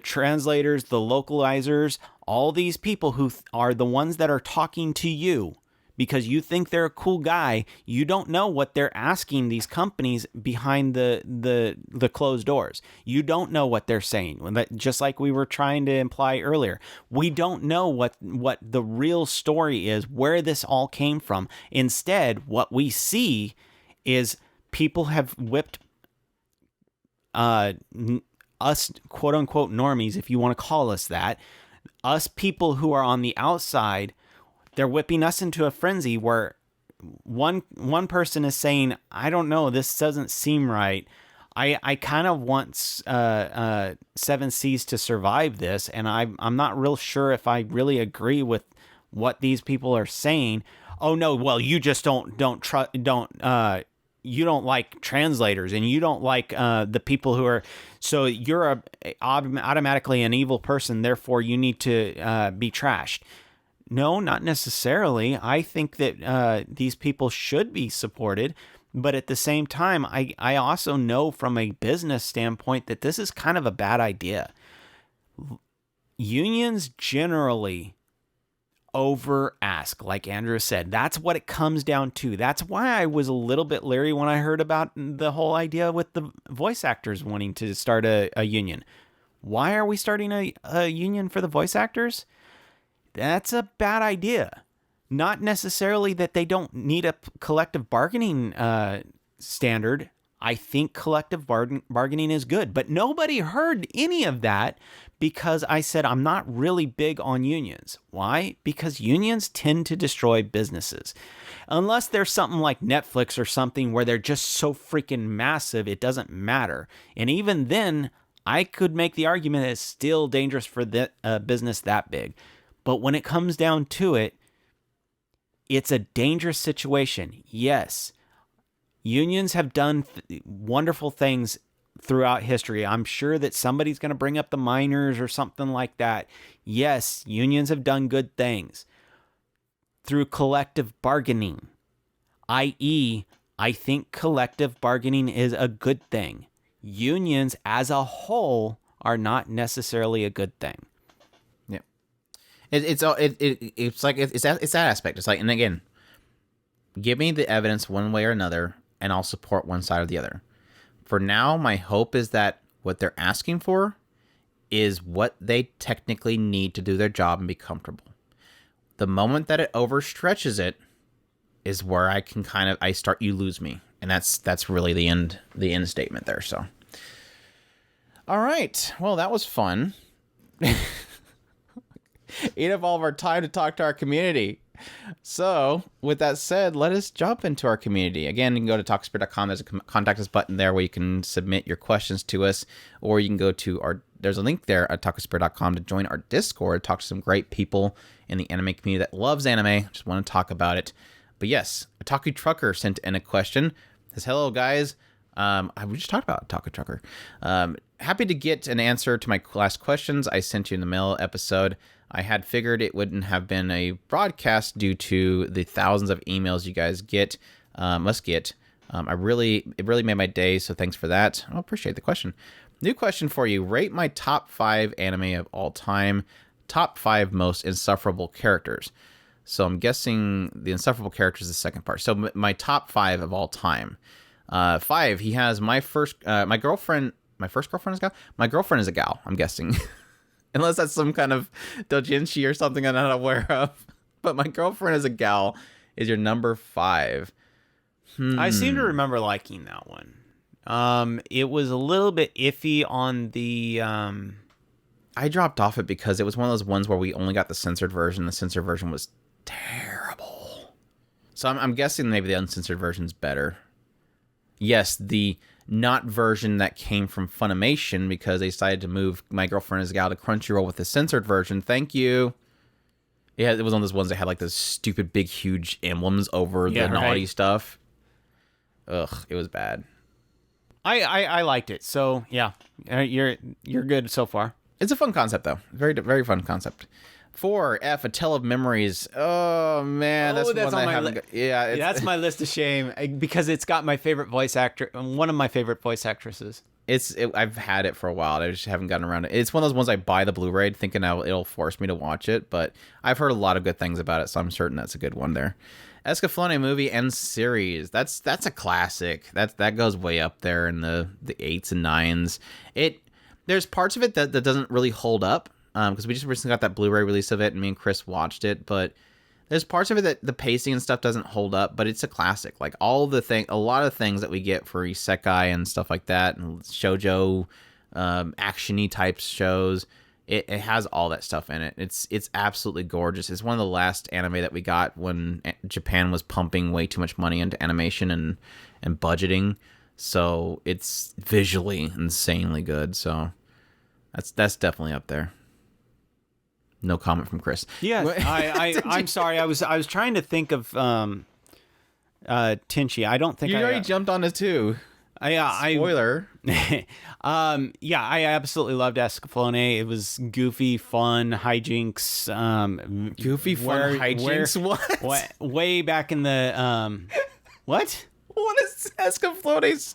Speaker 2: translators, the localizers, all these people who are the ones that are talking to you because you think they're a cool guy. You don't know what they're asking these companies behind the closed doors. You don't know what they're saying. Just like we were trying to imply earlier, we don't know what the real story is, where this all came from. Instead, what we see is people have whipped us, quote unquote, normies, if you want to call us that, us people who are on the outside. They're whipping us into a frenzy where one person is saying, I don't know, this doesn't seem right. I kind of want 7 Seas to survive this, and I'm not real sure if I really agree with what these people are saying. Oh no, well, you just you don't like translators, and you don't like the people who are, so you're automatically an evil person, therefore you need to be trashed. No, not necessarily. I think that these people should be supported, but at the same time, I also know from a business standpoint that this is kind of a bad idea. Unions generally over ask, like Andrew said. That's what it comes down to. That's why I was a little bit leery when I heard about the whole idea with the voice actors wanting to start a union. Why are we starting a union for the voice actors? That's a bad idea. Not necessarily that they don't need a collective bargaining standard. I think collective bargaining is good, but nobody heard any of that because I said I'm not really big on unions. Why? Because unions tend to destroy businesses. Unless there's something like Netflix or something where they're just so freaking massive, it doesn't matter. And even then, I could make the argument that it's still dangerous for the business that big. But when it comes down to it, it's a dangerous situation. Yes, unions have done wonderful things throughout history. I'm sure that somebody's going to bring up the miners or something like that. Yes, unions have done good things through collective bargaining, i.e., I think collective bargaining is a good thing. Unions as a whole are not necessarily a good thing.
Speaker 3: It's that aspect. It's like, and again, give me the evidence one way or another, and I'll support one side or the other. For now, my hope is that what they're asking for is what they technically need to do their job and be comfortable. The moment that it overstretches it is where I can you lose me, and that's really the end statement there. So, all right, well, that was fun. eat up all of our time to talk to our community. So, with that said, let us jump into our community. Again, you can go to otakuspirit.com. There's a contact us button there where you can submit your questions to us, or you can go to there's a link there at otakuspirit.com to join our Discord, talk to some great people in the anime community that loves anime. Just want to talk about it. But yes, Otaku Trucker sent in a question. Says, hello, guys. We just talked about Otaku Trucker. Happy to get an answer to my last questions I sent you in the mail episode. I had figured it wouldn't have been a broadcast due to the thousands of emails you guys must get. It really made my day, so thanks for that. I appreciate the question. New question for you. Rate my top 5 anime of all time. Top 5 most insufferable characters. So I'm guessing the insufferable character is the second part. So my top 5 of all time. 5, he has my first girlfriend is a gal? My girlfriend is a gal, I'm guessing. Unless that's some kind of doujinshi or something I'm not aware of. But my girlfriend is a gal is your number 5.
Speaker 2: I seem to remember liking that one. It was a little bit iffy on the...
Speaker 3: I dropped off it because it was one of those ones where we only got the censored version. The censored version was terrible. So I'm guessing maybe the uncensored version's better. Yes, the not version that came from Funimation because they decided to move My Girlfriend is a Gal to Crunchyroll with the censored version. Thank you. Yeah, it was one of those ones that had like those stupid big huge emblems over the naughty stuff. Ugh, it was bad.
Speaker 2: I liked it. So yeah, you're good so far.
Speaker 3: It's a fun concept though. Very very fun concept. 4, A Tale of Memories. Oh man, that's one I haven't. Yeah,
Speaker 2: that's my list of shame because it's got my favorite voice actor, one of my favorite voice actresses.
Speaker 3: I've had it for a while. I just haven't gotten around to it. It's one of those ones I buy the Blu-ray thinking it'll force me to watch it, but I've heard a lot of good things about it, so I'm certain that's a good one there. Escaflowne movie and series. That's a classic. That goes way up there in the 8s and 9s. There's parts of it that doesn't really hold up. Because we just recently got that Blu-ray release of it, and me and Chris watched it, but there's parts of it that the pacing and stuff doesn't hold up, but it's a classic. Like a lot of things that we get for isekai and stuff like that, and shoujo, action-y type shows, it has all that stuff in it. It's absolutely gorgeous. It's one of the last anime that we got when Japan was pumping way too much money into animation and budgeting, so it's visually insanely good. So that's definitely up there. No comment from Chris.
Speaker 2: Yeah, I'm sorry. I was trying to think of Tenchi. I don't think
Speaker 3: you already jumped on it too. Spoiler.
Speaker 2: Yeah, I absolutely loved Escaflowne. It was goofy, fun hijinks.
Speaker 3: Hijinks. What?
Speaker 2: Way back in the what?
Speaker 3: What is Escaflowne's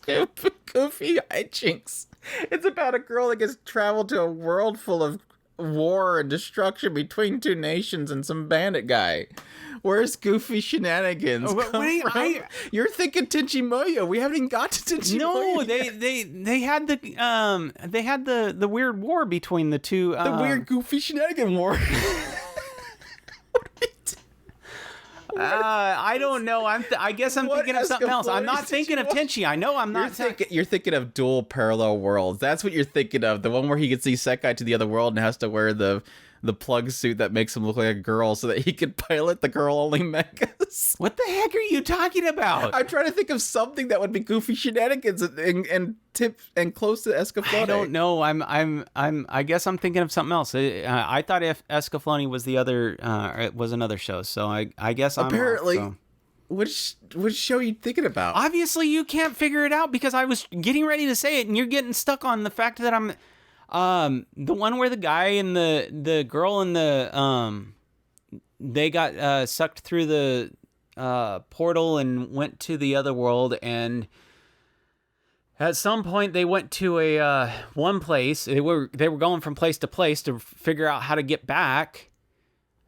Speaker 3: goofy hijinks? It's about a girl that gets traveled to a world full of war and destruction between 2 nations and some bandit guy. Where's goofy shenanigans? You're thinking Tenchi Moyo. We haven't even got to Tenchi Moyo.
Speaker 2: No, they had the weird war between the two.
Speaker 3: The weird goofy shenanigan war.
Speaker 2: I don't know. I guess I'm thinking of something else. I'm not thinking of Tenchi. I know I'm not.
Speaker 3: You're thinking of Dual Parallel Worlds. That's what you're thinking of. The one where he gets the isekai to the other world and has to wear the plug suit that makes him look like a girl so that he could pilot the girl-only mechas.
Speaker 2: What the heck are you talking about?
Speaker 3: I'm trying to think of something that would be goofy shenanigans and tip and close to Escaflowne.
Speaker 2: I don't know. I guess I'm thinking of something else. I thought if Escaflowne was the other, it was another show. So I guess I'm
Speaker 3: apparently.
Speaker 2: Off, so.
Speaker 3: Which show are you thinking about?
Speaker 2: Obviously, you can't figure it out because I was getting ready to say it, and you're getting stuck on the fact that I'm. The one where the guy and the girl and they got sucked through the portal and went to the other world, and at some point they went to a one place. They were going from place to place to figure out how to get back,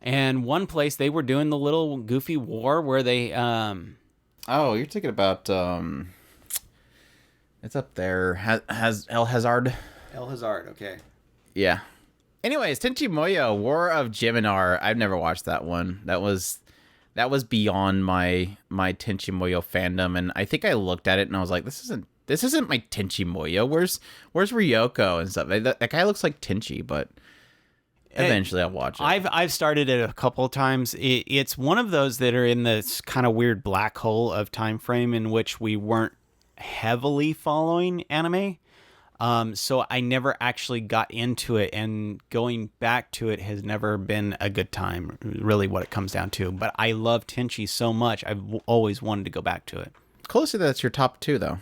Speaker 2: and one place they were doing the little goofy war where they
Speaker 3: Oh, you're thinking about it's up there. Has El Hazard.
Speaker 2: El Hazard, okay.
Speaker 3: Yeah. Anyways, Tenchi Moyo, War of Geminar. I've never watched that one. That was beyond my Tenchi Moyo fandom, and I think I looked at it and I was like, this isn't my Tenchi Moyo. Where's Ryoko and stuff? That guy looks like Tenchi, but Eventually, I'll watch it.
Speaker 2: I've started it a couple of times. It's one of those that are in this kind of weird black hole of time frame in which we weren't heavily following anime. So I never actually got into it, and going back to it has never been a good time, really what it comes down to. But I love Tenchi so much, I've always wanted to go back to it.
Speaker 3: Close to that's your top 2 though.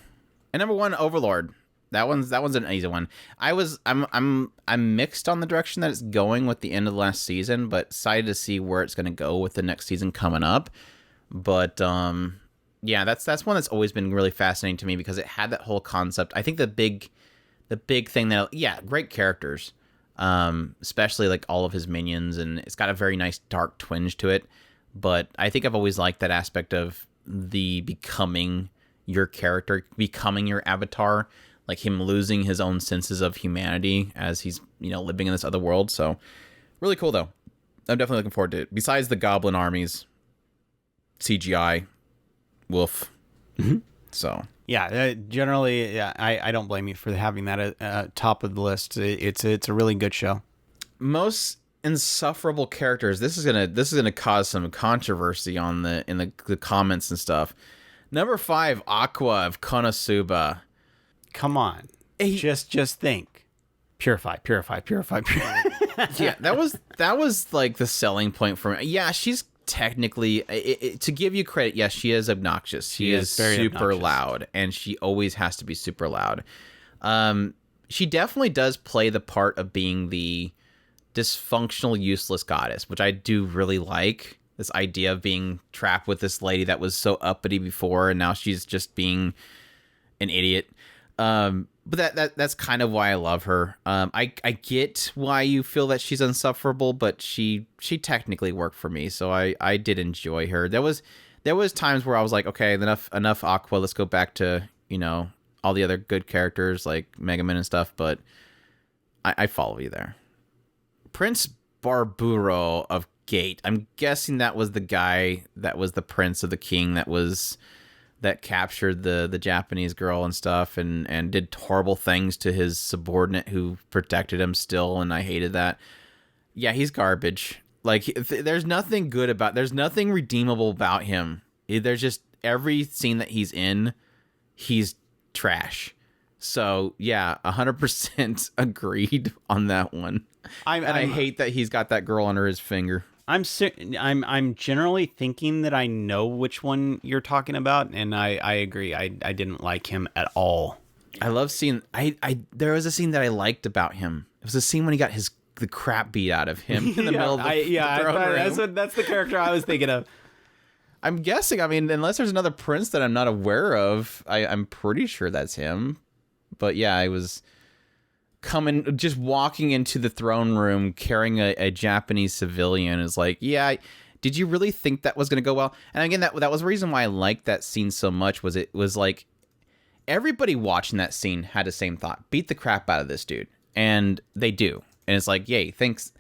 Speaker 3: And number 1, Overlord. That one's an easy one. I'm mixed on the direction that it's going with the end of the last season, but excited to see where it's going to go with the next season coming up. But yeah, that's one that's always been really fascinating to me because it had that whole concept. I think the big thing that, yeah, great characters, especially like all of his minions, and it's got a very nice dark twinge to it. But I think I've always liked that aspect of the becoming your character, becoming your avatar, like him losing his own senses of humanity as he's, living in this other world. So really cool though. I'm definitely looking forward to it. Besides the goblin armies, CGI, woof.
Speaker 2: Mm-hmm.
Speaker 3: So
Speaker 2: yeah, generally, yeah, I don't blame you for having that at top of the list. It's a really good show.
Speaker 3: Most insufferable characters. This is gonna cause some controversy in the comments and stuff. Number 5, Aqua of Konosuba.
Speaker 2: Come on, just think. Purify.
Speaker 3: Yeah, that was like the selling point for me. Yeah, she's technically, to give you credit, yes, she is obnoxious. She is super obnoxious. Loud, and she always has to be super loud. She definitely does play the part of being the dysfunctional, useless goddess, which I do really like. This idea of being trapped with this lady that was so uppity before, and now she's just being an idiot. But that's kind of why I love her. I get why you feel that she's insufferable, but she technically worked for me, so I did enjoy her. There was times where I was like, okay, enough Aqua. Let's go back to all the other good characters like Mega Man and stuff. But I follow you there. Prince Barburo of Gate. I'm guessing that was the guy that was the prince of the king that captured the Japanese girl and stuff and did horrible things to his subordinate who protected him still, and I hated that. Yeah, he's garbage. Like, there's nothing redeemable about him. There's just every scene that he's in, he's trash. So, yeah, 100% agreed on that one. I hate that he's got that girl under his finger.
Speaker 2: I'm generally thinking that I know which one you're talking about, and I agree. I didn't like him at all.
Speaker 3: I love seeing. There was a scene that I liked about him. It was a scene when he got the crap beat out of him in the middle of the throne room.
Speaker 2: That's the character I was thinking of.
Speaker 3: I'm guessing. I mean, unless there's another prince that I'm not aware of, I'm pretty sure that's him. But yeah, I was just walking into the throne room carrying a Japanese civilian is like, yeah, did you really think that was going to go well? And again, that was the reason why I liked that scene so much, was it was like everybody watching that scene had the same thought: beat the crap out of this dude. And they do. And it's like, yay, thanks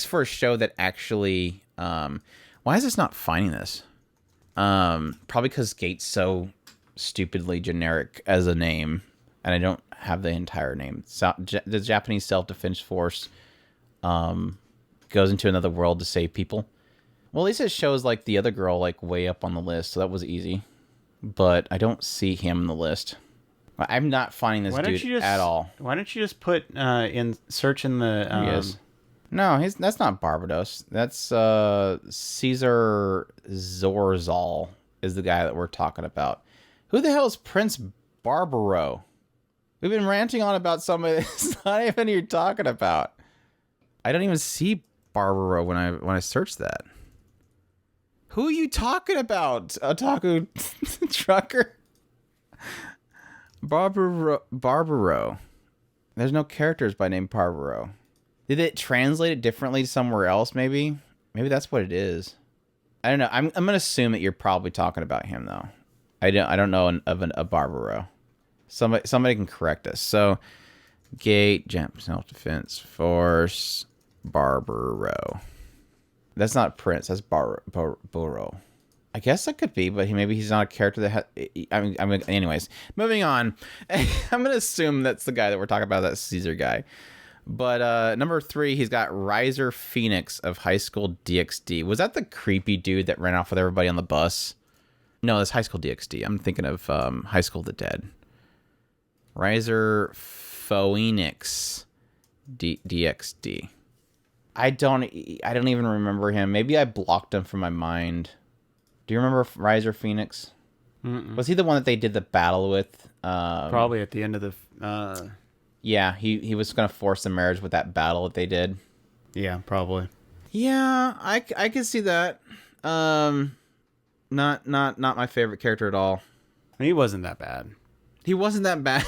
Speaker 3: for a show that actually, why is this not finding this? Probably because Gate's so stupidly generic as a name, and I don't have the entire name. The Japanese Self-Defense Force goes into another world to save people. Well, at least it shows like the other girl like way up on the list, so that was easy. But I don't see him in the list. I'm not finding this dude at all.
Speaker 2: Why don't you just put in search in the?
Speaker 3: He is. No, that's not Barbados. That's Caesar Zorzal is the guy that we're talking about. Who the hell is Prince Barbaro? We've been ranting on about somebody that's not even who you're talking about. I don't even see Barbaro when I search that. Who are you talking about, Otaku Trucker? Barbaro. There's no characters by name Barbaro. Did it translate it differently somewhere else, maybe? Maybe that's what it is. I don't know. I'm going to assume that you're probably talking about him, though. I don't know of a Barbaro. Somebody can correct us. So, Gate, Jump, Self-Defense Force, Barbaro. That's not Prince. That's Boro. I guess that could be, but maybe he's not a character that anyways, moving on. I'm going to assume that's the guy that we're talking about, that Caesar guy. But number 3, he's got Riser Phoenix of High School DxD. Was that the creepy dude that ran off with everybody on the bus? No, that's High School DxD. I'm thinking of High School of the Dead. Riser Phoenix DxD. I don't even remember him. Maybe I blocked him from my mind. Do you remember Riser Phoenix?
Speaker 2: Mm-mm.
Speaker 3: Was he the one that they did the battle with?
Speaker 2: Probably at the end of the...
Speaker 3: Yeah, he was going to force the marriage with that battle that they did.
Speaker 2: Yeah, probably.
Speaker 3: Yeah, I can see that. Not my favorite character at all.
Speaker 2: He wasn't that bad.
Speaker 3: He wasn't that bad.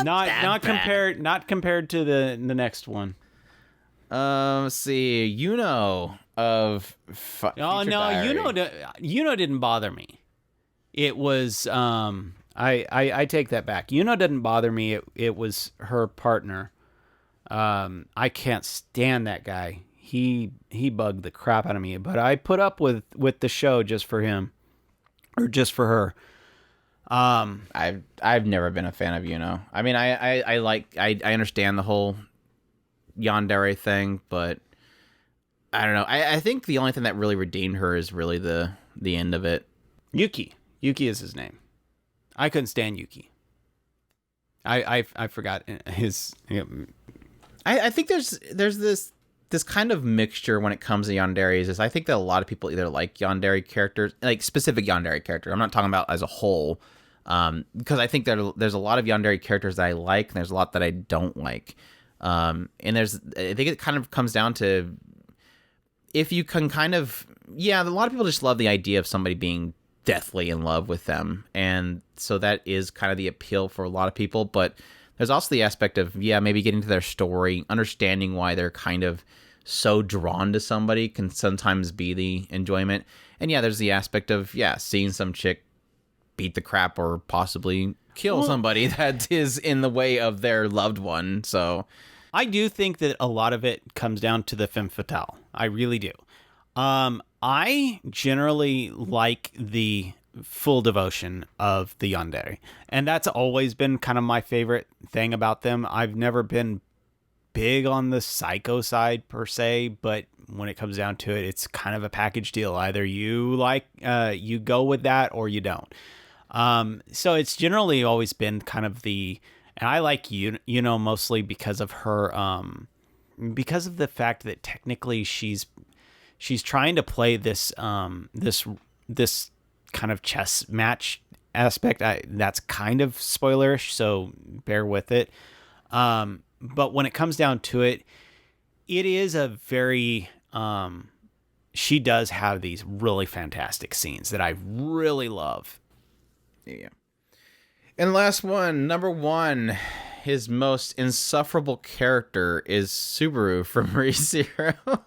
Speaker 2: not compared to the next one.
Speaker 3: Let's see. Yuno of
Speaker 2: Oh no,
Speaker 3: Diary.
Speaker 2: Yuno didn't bother me. It was I take that back. Yuno didn't bother me. It was her partner. I can't stand that guy. He bugged the crap out of me. But I put up with the show just for him, or just for her.
Speaker 3: I've never been a fan of Yuno. I mean, I understand the whole yandere thing, but I don't know. I think the only thing that really redeemed her is really the end of it.
Speaker 2: Yuki is his name. I couldn't stand Yuki. I forgot his.
Speaker 3: I think there's this kind of mixture when it comes to yanderes. Is I think that a lot of people either like yandere characters, like specific yandere characters. I'm not talking about as a whole, because I think there's a lot of yandere characters that I like, and there's a lot that I don't like. And I think it kind of comes down to if you can kind of, a lot of people just love the idea of somebody being deathly in love with them, and so that is kind of the appeal for a lot of people. But there's also the aspect of maybe getting to their story, understanding why they're kind of so drawn to somebody can sometimes be the enjoyment. And there's the aspect of seeing some chick beat the crap or possibly kill somebody that is in the way of their loved one. So
Speaker 2: I do think that a lot of it comes down to the femme fatale. I really do. I generally like the full devotion of the yandere, and that's always been kind of my favorite thing about them. I've never been big on the psycho side per se, but when it comes down to it, it's kind of a package deal. Either you you go with that or you don't. So it's generally always been kind of and I like mostly because of her, because of the fact that technically she's trying to play this this kind of chess match aspect. That's kind of spoilerish, so bear with it. But when it comes down to it, it is a very she does have these really fantastic scenes that I really love.
Speaker 3: Yeah. And last one, number 1, his most insufferable character is Subaru from ReZero.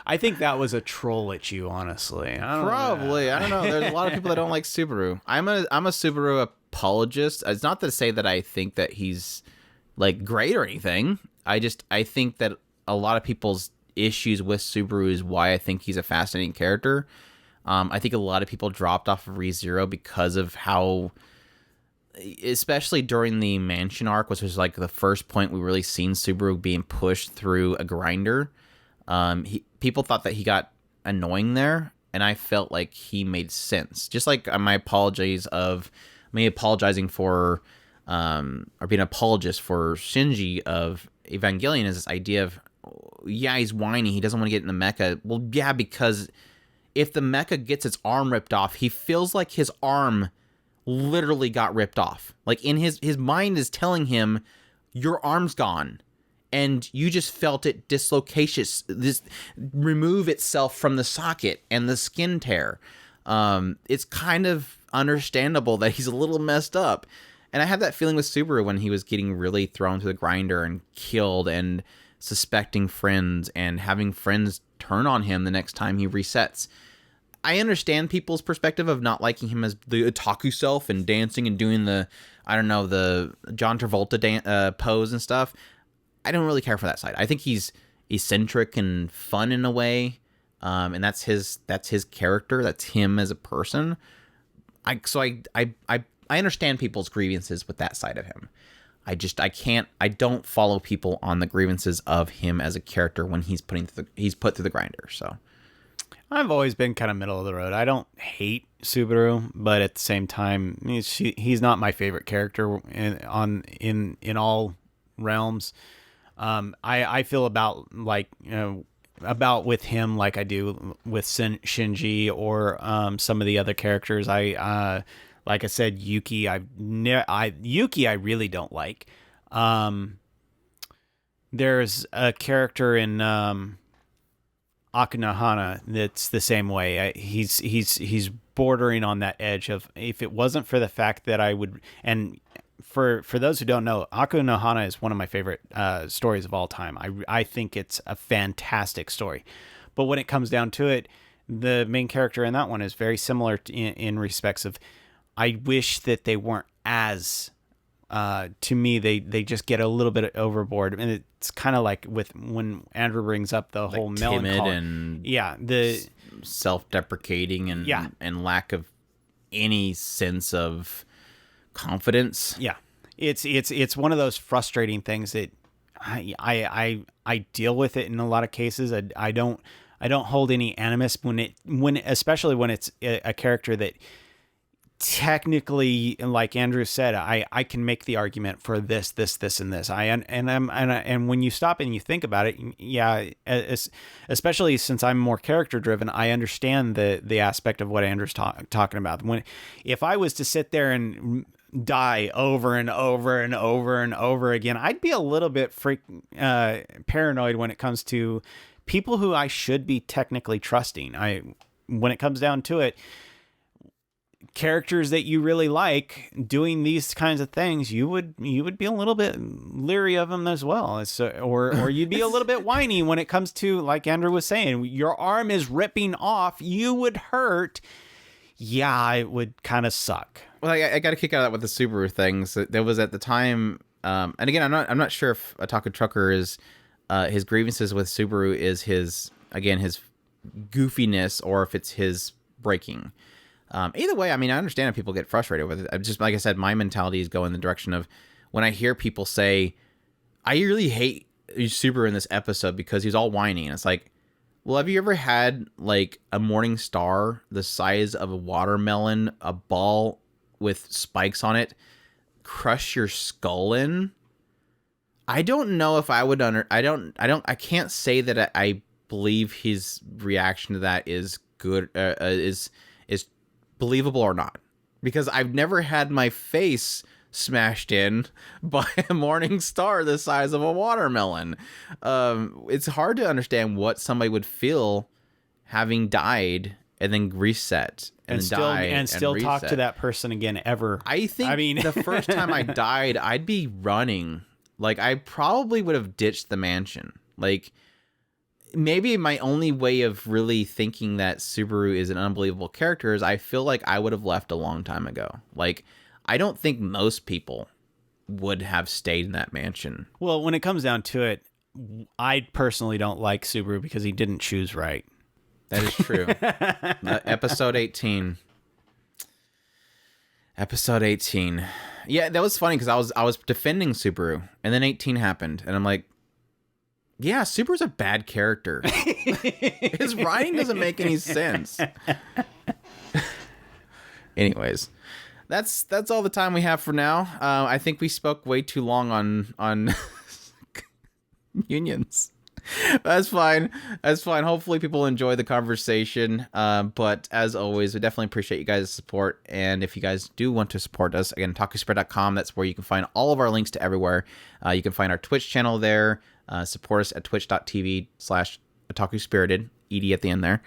Speaker 2: I think that was a troll at you, honestly.
Speaker 3: Probably. I don't know. There's a lot of people that don't like Subaru. I'm a Subaru apologist. It's not to say that I think that he's like great or anything. I think that a lot of people's issues with Subaru is why I think he's a fascinating character. I think a lot of people dropped off of ReZero because of how, especially during the mansion arc, which was like the first point we really seen Subaru being pushed through a grinder. People thought that he got annoying there, and I felt like he made sense. Just like my apologies of me apologizing for, or being an apologist for Shinji of Evangelion is this idea of, he's whiny, he doesn't want to get in the mecha. Well, because if the mecha gets its arm ripped off, he feels like his arm literally got ripped off. Like in his mind is telling him, your arm's gone. And you just felt it remove itself from the socket and the skin tear. It's kind of understandable that he's a little messed up. And I had that feeling with Subaru when he was getting really thrown to the grinder and killed and suspecting friends and having friends turn on him the next time he resets. I understand people's perspective of not liking him as the otaku self and dancing and doing the John Travolta pose and stuff. I don't really care for that side. I think he's eccentric and fun in a way, and that's his character. That's him as a person. I understand people's grievances with that side of him. I don't follow people on the grievances of him as a character when he's put through the grinder. So
Speaker 2: I've always been kind of middle of the road. I don't hate Subaru, but at the same time, he's not my favorite character in all realms. I feel about with him like I do with Shinji or some of the other characters. Like I said, Yuki. Yuki I really don't like. There's a character in Akinohana that's the same way. He's bordering on that edge of, if it wasn't for the fact that I would, and for those who don't know, Akinohana is one of my favorite stories of all time. I think it's a fantastic story. But when it comes down to it, the main character in that one is very similar in respects of, I wish that they weren't as, to me, they just get a little bit overboard. And it's kind of like with when Andrew brings up the whole melancholy
Speaker 3: and
Speaker 2: the
Speaker 3: self-deprecating and lack of any sense of confidence.
Speaker 2: Yeah. It's one of those frustrating things that I deal with it in a lot of cases. I don't hold any animus especially when it's a character that technically, like Andrew said, I can make the argument for this, and this. And when you stop and you think about it, yeah, especially since I'm more character driven, I understand the aspect of what Andrew's talking about. If I was to sit there and die over and over and over and over again, I'd be a little bit paranoid when it comes to people who I should be technically trusting. When it comes down to it, characters that you really like doing these kinds of things, you would be a little bit leery of them as well. Or you'd be a little bit whiny when it comes to, like Andrew was saying, your arm is ripping off, you would hurt. Yeah, it would kind of suck.
Speaker 3: Well, I got a kick out of that with the Subaru things. There was at the time, and again, I'm not sure if Otaku Trucker is his grievances with Subaru is his goofiness or if it's his breaking. Either way, I mean, I understand if people get frustrated with it. Just like I said, my mentality is going in the direction of when I hear people say, I really hate Subaru in this episode because he's all whiny. And it's like, well, have you ever had like a morning star the size of a watermelon, a ball with spikes on it, crush your skull in? I don't know if I would I can't say that I believe his reaction to that is good, is believable or not, because I've never had my face smashed in by a morning star the size of a watermelon. It's hard to understand what somebody would feel having died and then reset and
Speaker 2: still talk to that person again ever.
Speaker 3: I mean, the first time I died, I'd be running. Like, I probably would have ditched the mansion. Like, maybe my only way of really thinking that Subaru is an unbelievable character is I feel like I would have left a long time ago. Like, I don't think most people would have stayed in that mansion.
Speaker 2: Well, when it comes down to it, I personally don't like Subaru because he didn't choose right.
Speaker 3: That is true. Episode 18. Episode 18. Yeah, that was funny because I was defending Subaru, and then 18 happened, and I'm like, yeah, Subaru's a bad character. His writing doesn't make any sense. Anyways, that's all the time we have for now. I think we spoke way too long on unions. That's fine. Hopefully people enjoy the conversation. But as always, we definitely appreciate you guys' support. And if you guys do want to support us, again, otakuspirit.com, that's where you can find all of our links to everywhere. You can find our Twitch channel there. Support us at twitch.tv/otakuspirited, ED at the end there.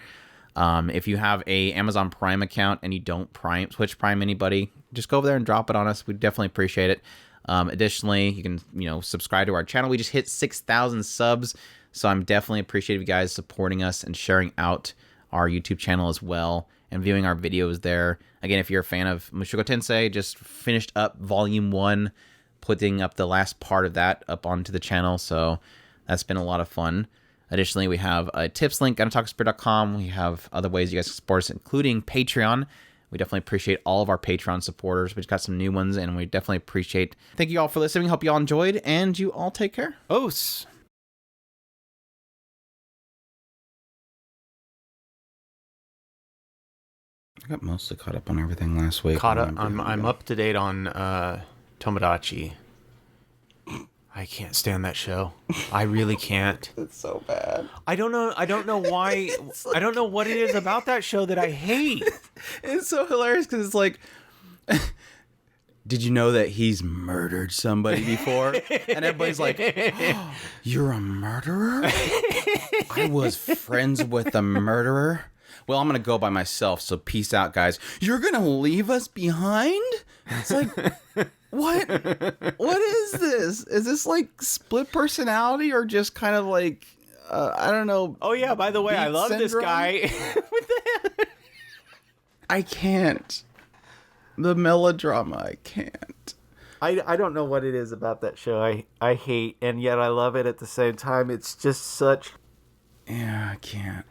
Speaker 3: If you have a Amazon Prime account and you don't Twitch Prime anybody, just go over there and drop it on us. We definitely appreciate it. Additionally, you can, subscribe to our channel. We just hit 6,000 subs. So I'm definitely appreciative of you guys supporting us and sharing out our YouTube channel as well and viewing our videos there. Again, if you're a fan of Mushoku Tensei, just finished up Volume 1, putting up the last part of that up onto the channel. So that's been a lot of fun. Additionally, we have a tips link on otakuspirit.com. We have other ways you guys can support us, including Patreon, We definitely appreciate all of our Patreon supporters. We've got some new ones, and we definitely appreciate. Thank you all for listening. Hope you all enjoyed, and you all take care.
Speaker 2: Os.
Speaker 1: I got mostly caught up on everything last week.
Speaker 2: I'm up to date on Tomodachi. I can't stand that show. I really can't.
Speaker 1: It's so bad.
Speaker 2: I don't know why. I don't know what it is about that show that I hate.
Speaker 1: It's so hilarious because it's like, did you know that he's murdered somebody before? And everybody's like, oh, you're a murderer? I was friends with a murderer. Well, I'm going to go by myself, so peace out, guys. You're going to leave us behind? It's like, what? What is this? Is this like split personality or just kind of like, I don't know.
Speaker 2: Oh, yeah, by the way, I love this guy.
Speaker 1: I can't. The melodrama, I can't.
Speaker 2: I don't know what it is about that show I hate, and yet I love it at the same time. It's just such...
Speaker 1: Yeah, I can't.